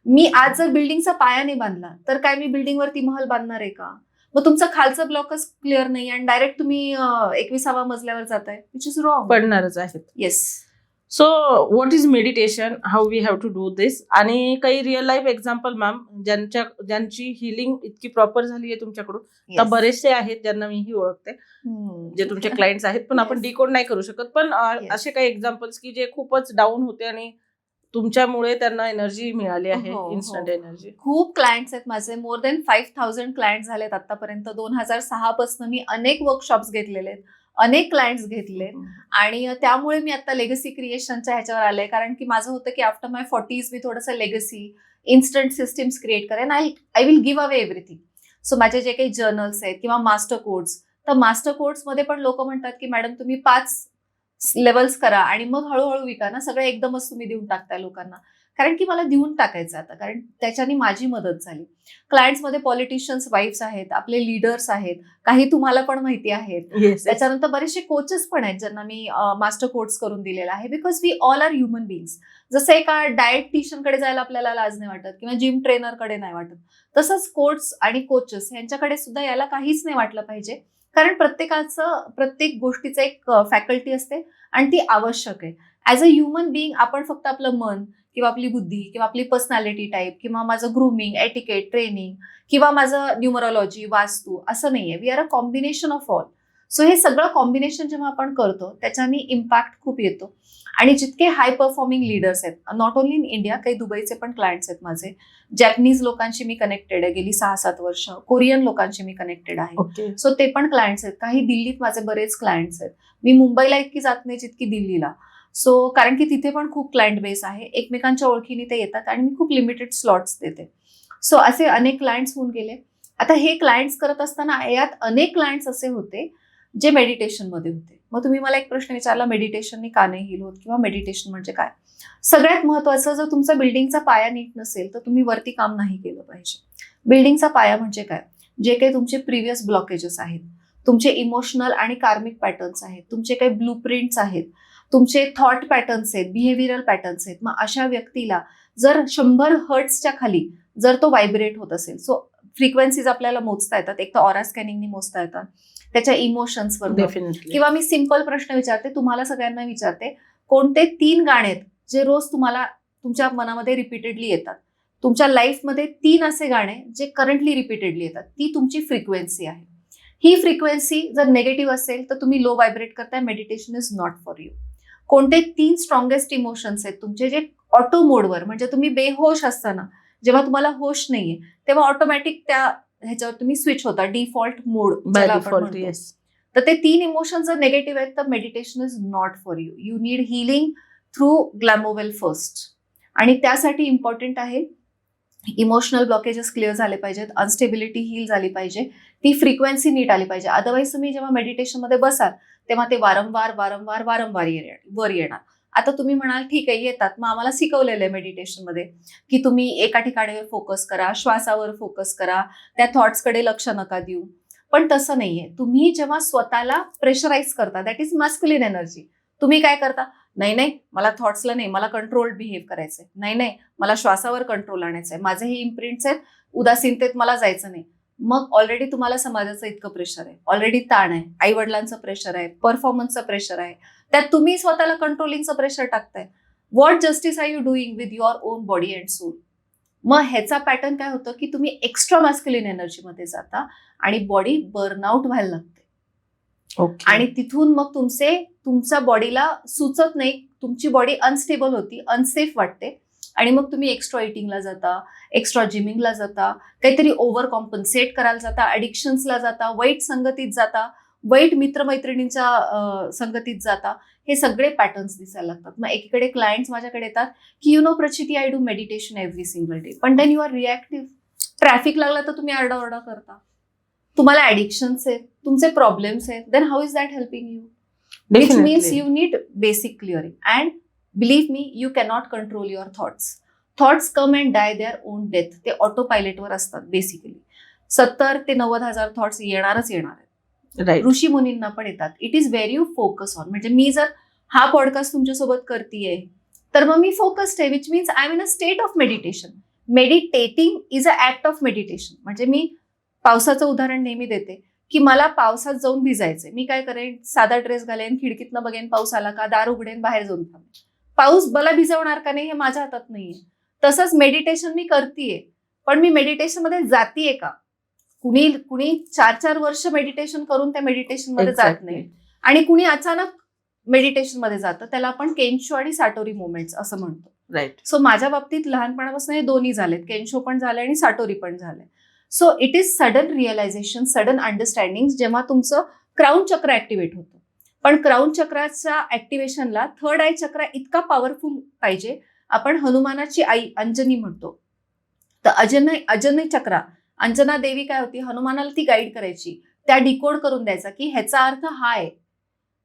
मी आज जर बिल्डिंगचा पाया नाही बांधला तर काय मी बिल्डिंगवरती महल बांधणार आहे का? मग तुमचं खालचं ब्लॉकच क्लिअर नाही आणि डायरेक्ट तुम्ही 21व्या मजल्यावर जाताय, विच इज रॉंग. पडणारच आहेत. Yes. So what is meditation, how we have to do this, आणि काही रिअल लाईफ एक्झाम्पल मॅम ज्यांची हिलिंग इतकी प्रॉपर झाली आहे तुमच्याकडून. तर Yes. बरेचसे आहेत ज्यांना मीही ओळखते, जे तुमचे क्लायंट्स आहेत, पण आपण Yes. डिकोड नाही करू शकत. पण Yes. असे काही एक्झाम्पल्स की जे खूपच डाऊन होते आणि तुमच्यामुळे त्यांना एनर्जी मिळाली आहे, हो, हो. Instant energy. खूप क्लायंट्स आहेत माझे. मोर दॅन 5000 क्लायंट झालेत आतापर्यंत. 2006 पासून मी अनेक वर्कशॉप्स घेतलेले आहेत, अनेक क्लायंट्स घेतलेत. आणि त्यामुळे मी आता लेगसी क्रिएशनच्या ह्याच्यावर आले, कारण की माझं होतं की आफ्टर माय 40s मी थोडंसं लेगसी इन्स्टंट सिस्टीम्स क्रिएट करेन. I will give away everything. So माझे जे काही जर्नल्स आहेत किंवा मास्टर कोड्स, तर मास्टर कोड्समध्ये पण लोक म्हणतात की मॅडम तुम्ही 5 लेवल्स करा आणि मग हळूहळू विका ना, सगळं एकदमच तुम्ही देऊन टाकताय लोकांना. कारण की मला देऊन टाकायचं आता, कारण त्याच्याने माझी मदत झाली. क्लायंट्समध्ये पॉलिटिशियन्स वाईफ्स आहेत, आपले लीडर्स आहेत, काही तुम्हाला पण माहिती आहेत. येस. त्याच्यानंतर बरेचसे कोचेस पण आहेत ज्यांना मी मास्टर कोर्स करून दिलेला आहे. Because we all are human beings. जसं एका डाएटिशियनकडे जायला आपल्याला लाज नाही वाटत किंवा जिम ट्रेनरकडे नाही वाटत, तसंच कोच आणि कोचेस यांच्याकडे सुद्धा यायला काहीच नाही वाटलं पाहिजे. कारण प्रत्येक गोष्टीचं एक फॅकल्टी असते आणि ती आवश्यक आहे. ॲज अ ह्युमन बिईंग आपण फक्त आपलं मन किंवा आपली बुद्धी किंवा आपली पर्सनॅलिटी टाईप किंवा माझं ग्रूमिंग, एटिकेट, ट्रेनिंग किंवा माझं न्यूमरोलॉजी, वास्तू असं नाहीये. We are a combination of all. So हे सगळं कॉम्बिनेशन जेव्हा आपण करतो त्याच्याने इम्पॅक्ट खूप येतो. आणि जितके हाय परफॉर्मिंग लीडर्स आहेत, नॉट ओन्ली इन इंडिया, काही दुबईचे पण क्लायंट्स आहेत माझे. जॅपनीज लोकांशी मी कनेक्टेड आहे गेली 6-7 वर्ष. कोरियन लोकांशी मी कनेक्टेड आहे. ओके. सो ते पण क्लायंट्स आहेत. काही दिल्लीत माझे बरेच क्लायंट्स आहेत. मी मुंबईला इतकी जात नाही जितकी दिल्लीला. सो कारण की तिथे पण खूप क्लायंट बेस आहे. एकमेकांच्या ओळखीने ते येतात आणि मी खूप लिमिटेड स्लॉट्स देते. सो असे अनेक क्लायंट्स होऊन गेले. आता हे क्लायंट्स करत असताना यात अनेक क्लायंट्स असे होते जे मेडिटेशनमध्ये होते. मग तुम्ही मला एक प्रश्न विचारला, मेडिटेशनने का नाही हील होत किंवा मेडिटेशन म्हणजे काय? सगळ्यात महत्वाचं, जर तुमचा बिल्डिंगचा पाया नीट नसेल तर तुम्ही वरती काम नाही केलं पाहिजे. बिल्डिंगचा पाया म्हणजे काय? जे काही तुमचे प्रिव्हियस ब्लॉकेजेस आहेत, तुमचे इमोशनल आणि कार्मिक पॅटर्न्स आहेत, तुमचे काही ब्लूप्रिंट्स आहेत, तुमचे थॉट पॅटर्न्स आहेत, बिहेव्हिअरल पॅटर्न्स आहेत. मग अशा व्यक्तीला जर 100 हर्ट्सच्या खाली जर तो व्हायब्रेट होत असेल, सो फ्रिक्वेन्सीज आपल्याला मोजता येतात. एक तर ऑरा स्कॅनिंगनी मोजता येतात, त्याच्या इमोशन्सवर. डेफिनेटली. किंवा मी सिंपल प्रश्न विचारते, तुम्हाला सगळ्यांना विचारते, कोणते 3 गाणे आहेत जे रोज तुम्हाला तुमच्या मनामध्ये रिपीटेडली येतात? तुमच्या लाईफमध्ये 3 असे गाणे जे करंटली रिपीटेडली येतात, ती तुमची फ्रिक्वेन्सी आहे. ही फ्रिक्वेन्सी जर नेगेटिव्ह असेल तर तुम्ही लो व्हायब्रेट करताय. Meditation is not for you. कोणते 3 स्ट्रॉंगेस्ट इमोशन्स आहेत तुमचे जे ऑटो मोडवर, म्हणजे तुम्ही बेहोश असताना, जेव्हा तुम्हाला होश नाहीये तेव्हा ऑटोमॅटिक त्या ह्याच्यावर तुम्ही स्विच होता, डिफॉल्ट मोड ज्याला आपण म्हणतो. येस. तर ते 3 इमोशन जर निगेटिव्ह आहेत तर meditation is not for you. You need healing through Glamowell first. आणि त्यासाठी इम्पॉर्टंट आहे इमोशनल ब्लॉकेजेस क्लिअर झाले पाहिजेत, अनस्टेबिलिटी हील झाली पाहिजे, ती फ्रिक्वेन्सी नीट आली पाहिजे. अदरवाईज तुम्ही जेव्हा मेडिटेशनमध्ये बसाल तेव्हा ते वारंवार वर येणार. आता तुम्ही म्हणाल ठीक आहे येतात, मग आम्हाला शिकवलेलं आहे मेडिटेशनमध्ये की तुम्ही एका ठिकाणीवर फोकस करा, श्वासावर फोकस करा, त्या थॉट्सकडे लक्ष नका देऊ. पण तसं नाहीये. तुम्ही जेव्हा स्वतःला प्रेशराईज करता, दॅट इज मॅस्क्युलिन एनर्जी. तुम्ही काय करता? नाही मला थॉट्सला नाही, मला कंट्रोल्ड बिहेव्ह करायचंय. नाही मला श्वासावर कंट्रोल आणायचंय. माझे हे इम्प्रिंट्स आहेत, उदासीनतेत मला जायचं नाही. मग ऑलरेडी तुम्हाला समाजाचं इतकं प्रेशर आहे, ऑलरेडी ताण आहे, आई वडिलांचं प्रेशर आहे, परफॉर्मन्सचं प्रेशर आहे, त्यात तुम्ही स्वतःला कंट्रोलिंगचं प्रेशर टाकताय. What justice are you doing with your own body and soul? मग ह्याचा पॅटर्न काय होतं की तुम्ही एक्स्ट्रा मॅस्क्युलिन एनर्जीमध्ये जाता आणि बॉडी बर्नआउट व्हायला लागते. ओके. आणि तिथून मग तुमच्या बॉडीला सुचत नाही, तुमची बॉडी अनस्टेबल होती, अनसेफ वाटते आणि मग तुम्ही एक्स्ट्रा इटिंगला जाता, एक्स्ट्रा जिमिंगला जाता, काहीतरी ओव्हर कॉम्पन्सेट करायला जाता, ॲडिक्शन्सला जाता, वाईट संगतीत जाता, वाईट मित्रमैत्रिणींच्या संगतीत जाता. हे सगळे पॅटर्न्स दिसायला लागतात. मग एकीकडे क्लायंट्स माझ्याकडे येतात की you know Prachiti, I do meditation every single day, पण then you are reactive. Traffic लागला तर तुम्ही आरडाओरडा करता, तुम्हाला ॲडिक्शन्स आहेत, तुमचे प्रॉब्लेम्स आहेत, then how is that helping you? Which means you need basic clearing. And believe me, you cannot control your thoughts. Thoughts come and die their own death. ते ऑटो पायलटवर असतात बेसिकली. 70 ते 90,000 थॉट्स येणारच येणार आहेत. राईट. ऋषी मुनींना पण येतात. It is very you focus on. म्हणजे मी जर हा पॉडकास्ट तुमच्यासोबत करतेय तर मग मी फोकस्ड आहे, which means I am in a state of meditation. Meditating is a act of meditation. म्हणजे मी पावसाचं उदाहरण नेहमी देते की मला पावसात जाऊन भिजायचंय. मी काय करेन, साधा ड्रेस घालेन, खिडकीतनं बघेन पाऊस आला का, दार उघडेन, बाहेर जाऊन थांबेन. पाऊस मला भिजवणार का नाही हे माझ्या हातात नाहीये. तसंच मेडिटेशन मी करतेय, पण मी मेडिटेशन मध्ये जातीये का? कुणी कुणी 4-4 वर्ष मेडिटेशन करून त्या मेडिटेशन मध्ये जात नाही, आणि कुणी अचानक मेडिटेशन मध्ये जातं. त्याला आपण केन्शो आणि साटोरी मुवमेंट्स असं म्हणतो. राईट. सो माझ्या बाबतीत लहानपणापासून हे दोन्ही झालेत, केन्शो पण झाले आणि साटोरी पण झाले. So it is sudden realization, sudden understanding जेव्हा तुमचं क्राऊन चक्र ऍक्टिव्हेट होतं. पण क्राऊन चक्राच्या ऍक्टिव्हेशनला थर्ड आय चक्र इतका पॉवरफुल पाहिजे. आपण हनुमानाची आई अंजनी म्हणतो, तर अजनी चक्रा, अंजना देवी काय होती, हनुमानाला ती गाईड करायची, त्या डिकोड करून द्यायचा की ह्याचा अर्थ हा आहे,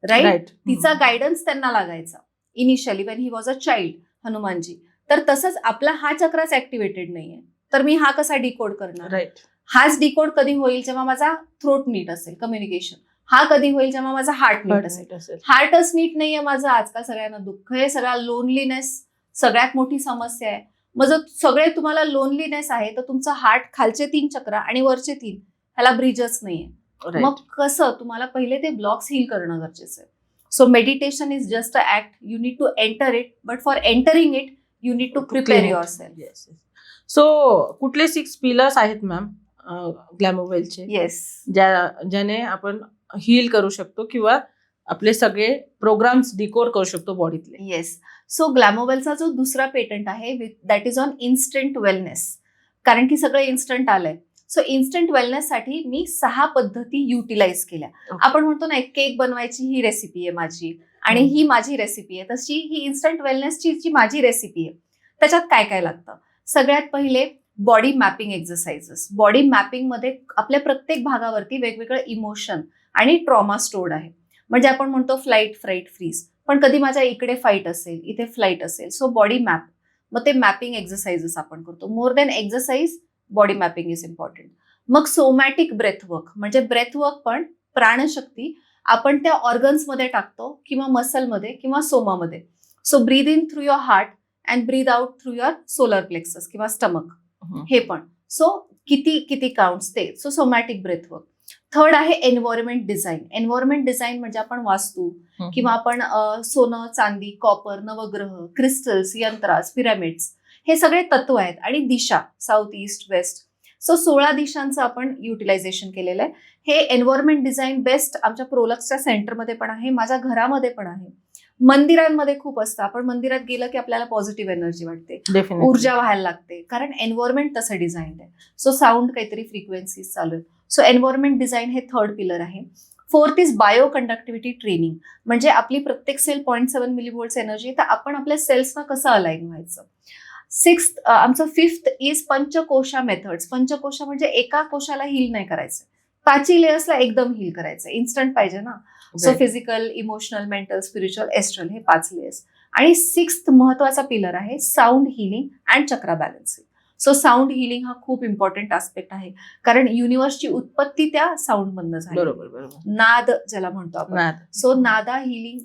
राईट. तिचा गायडन्स त्यांना लागायचा initially when he was a child, Hanumanji. तर तसंच आपला हा चक्राच ऍक्टिव्हेटेड नाहीये, तर मी हा कसा डिकोड करणार? राईट. हाच डिकोड कधी होईल जेव्हा माझा थ्रोट नीट असेल, कम्युनिकेशन. हा कधी होईल जेव्हा माझा हार्ट नीट असेल. हार्टच नीट नाहीये माझं. आजकाल सगळ्यांना दुःख आहे, सगळा लोनलीनेस सगळ्यात मोठी समस्या आहे. मग जर सगळे तुम्हाला लोनलीनेस आहे, तर तुमचं हार्ट खालचे 3 चक्र आणि वरचे 3 ह्याला ब्रिजच नाहीये. मग कसं? तुम्हाला पहिले ते ब्लॉक्स हील करणं गरजेचं आहे. So meditation is just a act. You need to enter it, but for entering it you need to prepare yourself. So कुठले 6 पिलर्स आहेत मॅम ग्लॅमोवेलचे, येस, ज्याने आपण हील करू शकतो किंवा आपले सगळे प्रोग्राम्स डिकोड करू शकतो बॉडीतले? येस. सो ग्लॅमोवेलचा जो दुसरा पेटंट आहे that is on instant wellness, कारण की सगळं इन्स्टंट आलंय. सो इन्स्टंट वेलनेससाठी मी 6 पद्धती युटिलाइज केल्या. आपण म्हणतो ना, एक केक बनवायची ही रेसिपी आहे माझी, आणि ही माझी रेसिपी आहे, तशी ही इन्स्टंट वेलनेसची जी माझी रेसिपी आहे. त्याच्यात काय काय लागतं? सगळ्यात पहिले body mapping exercises. Body mapping मध्ये आपल्या प्रत्येक भागावरती वेगवेगळं इमोशन आणि ट्रॉमा स्टोर्ड आहे. म्हणजे आपण म्हणतो फ्लाईट, फ्राईट, फ्रीज, पण कधी माझ्या इकडे फाईट असेल, इथे फ्लाईट असेल. सो बॉडी मॅप, मग ते मॅपिंग एक्सरसाइजेस आपण करतो. More than exercise, body mapping is important. मग सोमॅटिक ब्रेथवर्क, म्हणजे ब्रेथवर्क पण प्राणशक्ती आपण त्या ऑर्गन्समध्ये टाकतो, किंवा मसलमध्ये किंवा सोमामध्ये. So breathe in through your heart and breathe out through your solar plexus किंवा स्टमक, हे पण. सो किती काउंट्स ते. So somatic breathwork. थर्ड आहे एन्व्हायरमेंट डिझाईन. एन्व्हायरमेंट डिझाईन म्हणजे आपण वास्तू किंवा आपण सोनं, चांदी, कॉपर, नवग्रह, क्रिस्टल्स, यंत्रास, पिरामिड्स, हे सगळे तत्व आहेत. आणि दिशा, साऊथ, ईस्ट, वेस्ट. सो 16 दिशांचं आपण युटिलायझेशन केलेलं आहे. हे एन्व्हायरमेंट डिझाईन बेस्ट आमच्या प्रोलक्सच्या सेंटरमध्ये पण आहे, माझ्या घरामध्ये पण आहे, मंदिरांमध्ये खूप असतं. आपण मंदिरात गेलं की आपल्याला पॉझिटिव्ह एनर्जी वाटते, ऊर्जा व्हायला लागते, कारण एन्व्हायरमेंट तसं डिझाईन आहे. सो साऊंड काहीतरी फ्रिक्वेन्सीज चालू आहेत. सो एन्व्हायरमेंट डिझाईन हे थर्ड पिलर आहे. Fourth is bio conductivity training, म्हणजे आपली प्रत्येक सेल 0.7 मिलीव्होल्ट्स एनर्जी, तर आपण आपल्या सेल्सना कसं अलाइन व्हायचं. आमचं फिफ्थ इज पंचकोशा मेथड्स. पंचकोशा म्हणजे एका कोशाला हील नाही करायचं, 5 लेयर्सला एकदम हील करायचं. इन्स्टंट पाहिजे ना. So physical, emotional, mental, spiritual, astral, हे 5 लेयर्स. आणि 6th महत्वाचा पिलर आहे sound healing and chakra balancing. So sound healing हा खूप इम्पॉर्टंट आस्पेक्ट आहे, कारण युनिव्हर्सची उत्पत्ती त्या साऊंड मधनं झाली. बरोबर. नाद ज्याला म्हणतो आपण. सो नादा हिलिंग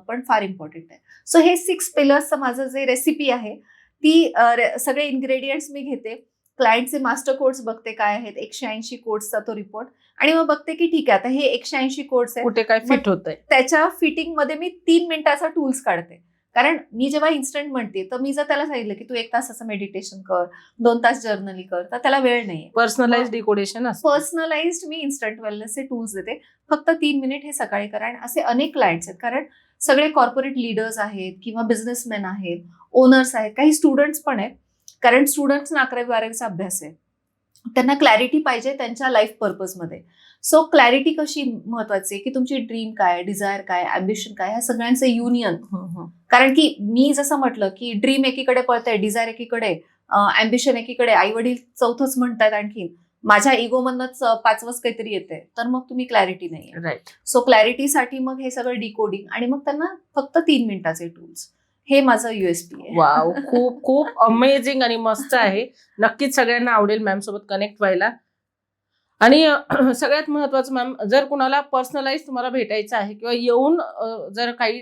पण फार इम्पॉर्टंट आहे. सो हे 6 पिलर्सचं माझं जे रेसिपी आहे, ती सगळे इन्ग्रेडियंट्स मी घेते, क्लायंटचे मास्टर कोड्स बघते काय आहेत, 180 कोड्सचा तो रिपोर्ट, आणि मग बघते की ठीक आहे, आता हे 180 कोड्स आहेत, कुठे काय फिट होतंय, त्याच्या फिटिंग मध्ये मी 3 मिनिटाचा टूल्स काढते. कारण मी जेव्हा इन्स्टंट म्हणते, तर मी जर त्याला सांगितलं की तू 1 तासाचं मेडिटेशन कर, 2 तास जर्नलिंग कर, तर त्याला वेळ नाहीये. पर्सनलाइज्ड डिकोडेशन असतं. पर्सनलाइज्ड मी इन्स्टंट वेलनेसचे टूल्स देते. फक्त 3 मिनिट हे सकाळी करा. आणि असे अनेक क्लायंट्स आहेत, कारण सगळे कॉर्पोरेट लीडर्स आहेत किंवा बिझनेसमॅन आहेत, ओनर्स आहेत, काही स्टुडंट्स पण आहेत, कारण स्टुडंट्सना 11वी-12वीचा अभ्यास आहे, त्यांना क्लॅरिटी पाहिजे त्यांच्या लाईफ पर्पजमध्ये. सो क्लॅरिटी कशी महत्वाची आहे, की तुमची ड्रीम काय, डिझायर काय, अम्बिशन काय, ह्या सगळ्यांचं युनियन. कारण की मी जसं म्हटलं की ड्रीम एकीकडे पळतंय, डिझायर एकीकडे, अम्बिशन एकीकडे, आई वडील चौथंच म्हणतात, आणखी माझ्या इगो मधनच 5वंच काहीतरी येते, तर मग तुम्ही क्लॅरिटी नाही. राईट. सो क्लॅरिटीसाठी मग हे सगळं डिकोडिंग, आणि मग त्यांना फक्त 3 मिनिटाचे टूल्स, हे माझं USP आहे. वाव, खूप खूप अमेझिंग आणि मस्त आहे. नक्कीच सगळ्यांना आवडेल मॅम सोबत कनेक्ट व्हायला. आणि सगळ्यात महत्वाचं मॅम, जर कुणाला पर्सनलाइज तुम्हाला भेटायचं आहे किंवा येऊन जर काही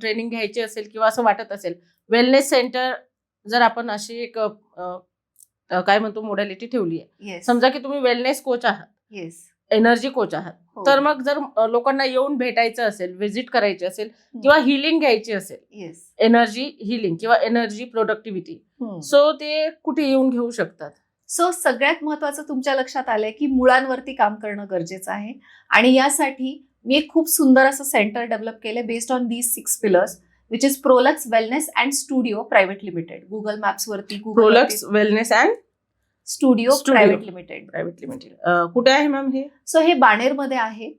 ट्रेनिंग घ्यायची असेल किंवा असं वाटत असेल, वेलनेस सेंटर जर आपण अशी एक काय म्हणतो मोडॅलिटी ठेवली आहे, येस, समजा की तुम्ही वेलनेस कोच आहात, येस, एनर्जी कोच आहात. हो. तर मग जर लोकांना येऊन भेटायचं असेल, व्हिजिट करायची असेल किंवा हिलिंग घ्यायची असेल, येस. एनर्जी हिलिंग किंवा एनर्जी प्रोडक्टिव्हिटी, सो ते कुठे येऊन घेऊ शकतात? सो सगळ्यात महत्वाचं तुमच्या लक्षात आलंय की मुळांवरती काम करणं गरजेचं आहे आणि यासाठी मी एक खूप सुंदर असं सेंटर डेव्हलप केलंय based on these 6 pillars which is Prolux wellness and studio private limited. Google maps वरती Prolux wellness and studio Studio. Private limited. Private limited कुठे आहे मॅम हे? सो हे बाणेरमध्ये आहे,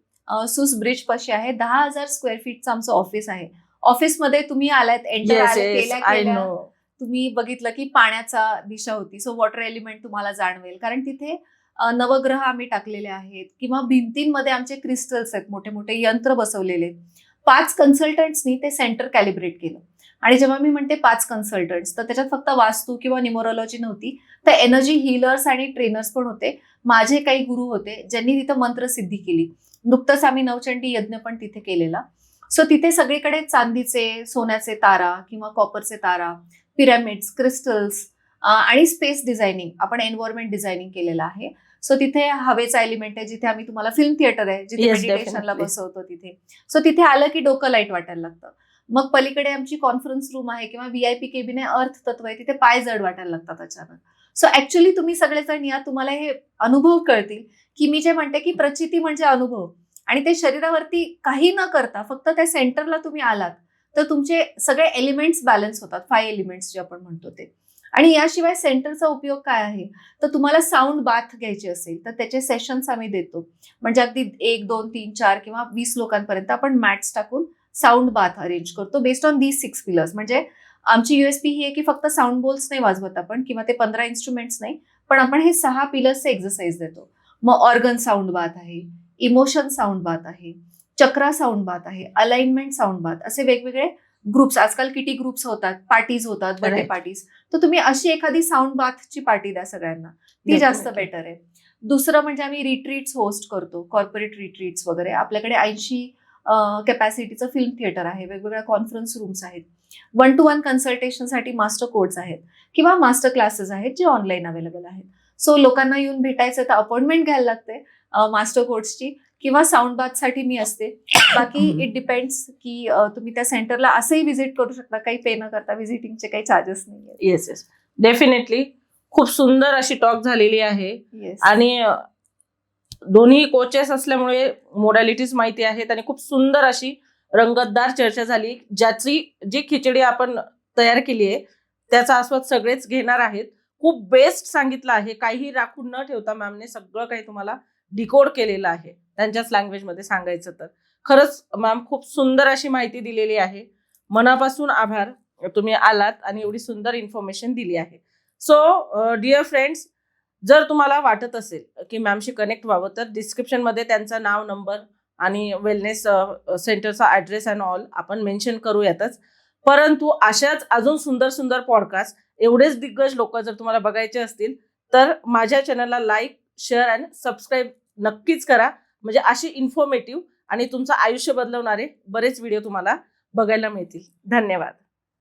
सुस ब्रिज पाशी आहे. 10,000 स्क्वेअर फीटचं आमचं ऑफिस आहे. ऑफिसमध्ये तुम्ही आलात, एंटर केल्या आय केल्या नो. तुम्ही बघितलं की पाण्याचा दिशा होती. सो वॉटर एलिमेंट तुम्हाला जाणवेल कारण तिथे नवग्रह आम्ही टाकलेले आहेत किंवा भिंतींमध्ये आमचे क्रिस्टल्स आहेत, मोठे मोठे यंत्र बसवलेले. 5 कन्सल्टंट्सनी ते सेंटर कॅलिब्रेट केलं. आणि जेव्हा मी म्हणते 5 कन्सल्टंट्स तर त्याच्यात फक्त वास्तू किंवा न्यूमरोलॉजी नव्हती, तर एनर्जी हीलर्स आणि ट्रेनर्स पण होते. माझे काही गुरु होते ज्यांनी तिथं मंत्रसिद्धी केली. नुकतंच आम्ही नवचंडी यज्ञ पण तिथे केलेला. सो तिथे सगळीकडे चांदीचे, सोन्याचे तारा किंवा कॉपरचे तारा, पिरॅमिड्स, क्रिस्टल्स आणि स्पेस डिझायनिंग, आपण एन्व्हायरमेंट डिझायनिंग केलेलं आहे. सो तिथे हवेचा एलिमेंट आहे, जिथे आम्ही तुम्हाला फिल्म थिएटर आहे, जिथे Yes, मेडिटेशनला definitely. बसवतो तिथे. सो तिथे आलं की डोकं लाईट वाटायला लागतं. मग पलीकडे आमची कॉन्फरन्स रूम आहे किंवा VIP केबिन आहे, अर्थ तत्व आहे, तिथे पाय जड वाटायला लागतात अचानक. सो ऍक्च्युली तुम्ही सगळेजण या, तुम्हाला हे अनुभव कळतील की मी जे म्हणते की प्रचिती म्हणजे अनुभव, आणि ते शरीरावरती काही न करता फक्त त्या सेंटरला तुम्ही आलात तर तुमचे सगळे एलिमेंट्स बॅलन्स होतात. 5 एलिमेंट्स जे आपण म्हणतो ते. आणि याशिवाय सेंटरचा उपयोग काय आहे, तर तुम्हाला साऊंड बाथ घ्यायची असेल तर त्याचे सेशन्स आम्ही देतो. म्हणजे अगदी 1, 2, 3, 4 किंवा 20 लोकांपर्यंत आपण मॅट्स टाकून साऊंड बाथ अरेंज करतो बेस्ड ऑन दीज 6 पिलर्स. म्हणजे आमची USP ही आहे की फक्त साऊंड बोल्स नाही वाजवत आपण किंवा ते 15 इन्स्ट्रुमेंट्स नाही, पण आपण हे 6 पिलर्सचे एक्सरसाइज देतो. मग ऑर्गन साऊंड बाथ आहे, इमोशन साऊंड बाथ आहे, चक्रा साऊंड बाथ आहे, अलाइनमेंट साऊंड बाथ, असे वेगवेगळे ग्रुप्स. आजकाल किटी ग्रुप्स होतात, पार्टीज होतात, बर्थडे Right. पार्टीज. तर तुम्ही अशी एखादी साऊंड बाथची पार्टी द्या सगळ्यांना, ती जास्त Definitely. बेटर आहे. दुसरं म्हणजे आम्ही रिट्रीट्स होस्ट करतो, कॉर्पोरेट रिट्रीट्स वगैरे. आपल्याकडे 80 कॅपॅसिटीचं फिल्म थिएटर आहे, वेगवेगळ्या कॉन्फरन्स रूम्स आहेत, 1 to 1 कन्सल्टेशनसाठी मास्टर कोर्स आहेत किंवा मास्टर क्लासेस आहेत जे ऑनलाईन अवेलेबल आहेत. सो लोकांना येऊन भेटायचं तर अपॉइंटमेंट घ्यायला लागते मास्टर कोर्सची, किंवा साऊंड बाथसाठी मी असते. बाकी इट डिपेंड्स की तुम्ही त्या सेंटरला असंही व्हिजिट करू शकता, काही पे न करता. व्हिजिटिंगचे काही चार्जेस नाही. Yes, definitely. खूप सुंदर अशी टॉक झालेली आहे. येस. आणि दोन्ही कोचेस असल्यामुळे मोडॅलिटीज माहिती आहेत आणि खूप सुंदर अशी रंगतदार चर्चा झाली, ज्याची जी खिचडी आपण तयार केली आहे त्याचा आस्वाद सगळेच घेणार आहेत. खूप बेस्ट सांगितलं आहे, काही राखून न ठेवता मॅमने सगळं काही तुम्हाला डिकोड केलेलं आहे त्यांच्याच लँग्वेजमध्ये सांगायचं तर. खरंच मॅम खूप सुंदर अशी माहिती दिलेली आहे. मनापासून आभार, तुम्ही आलात आणि एवढी सुंदर इन्फॉर्मेशन दिली आहे. सो डिअर फ्रेंड्स, जर तुम्हाला वाटत असेल की मॅमशी कनेक्ट व्हावं तर डिस्क्रिप्शनमध्ये त्यांचं नाव, नंबर आणि वेलनेस सेंटरचा ॲड्रेस अँड ऑल आपण मेन्शन करूयातच. परंतु अशाच अजून सुंदर सुंदर पॉडकास्ट, एवढेच दिग्गज लोक जर तुम्हाला बघायचे असतील तर माझ्या चॅनलला लाईक, शेअर आणि सबस्क्राईब नक्कीच करा. म्हणजे अशी इन्फॉर्मेटिव्ह आणि तुमचं आयुष्य बदलवणारे बरेच व्हिडिओ तुम्हाला बघायला मिळतील. धन्यवाद.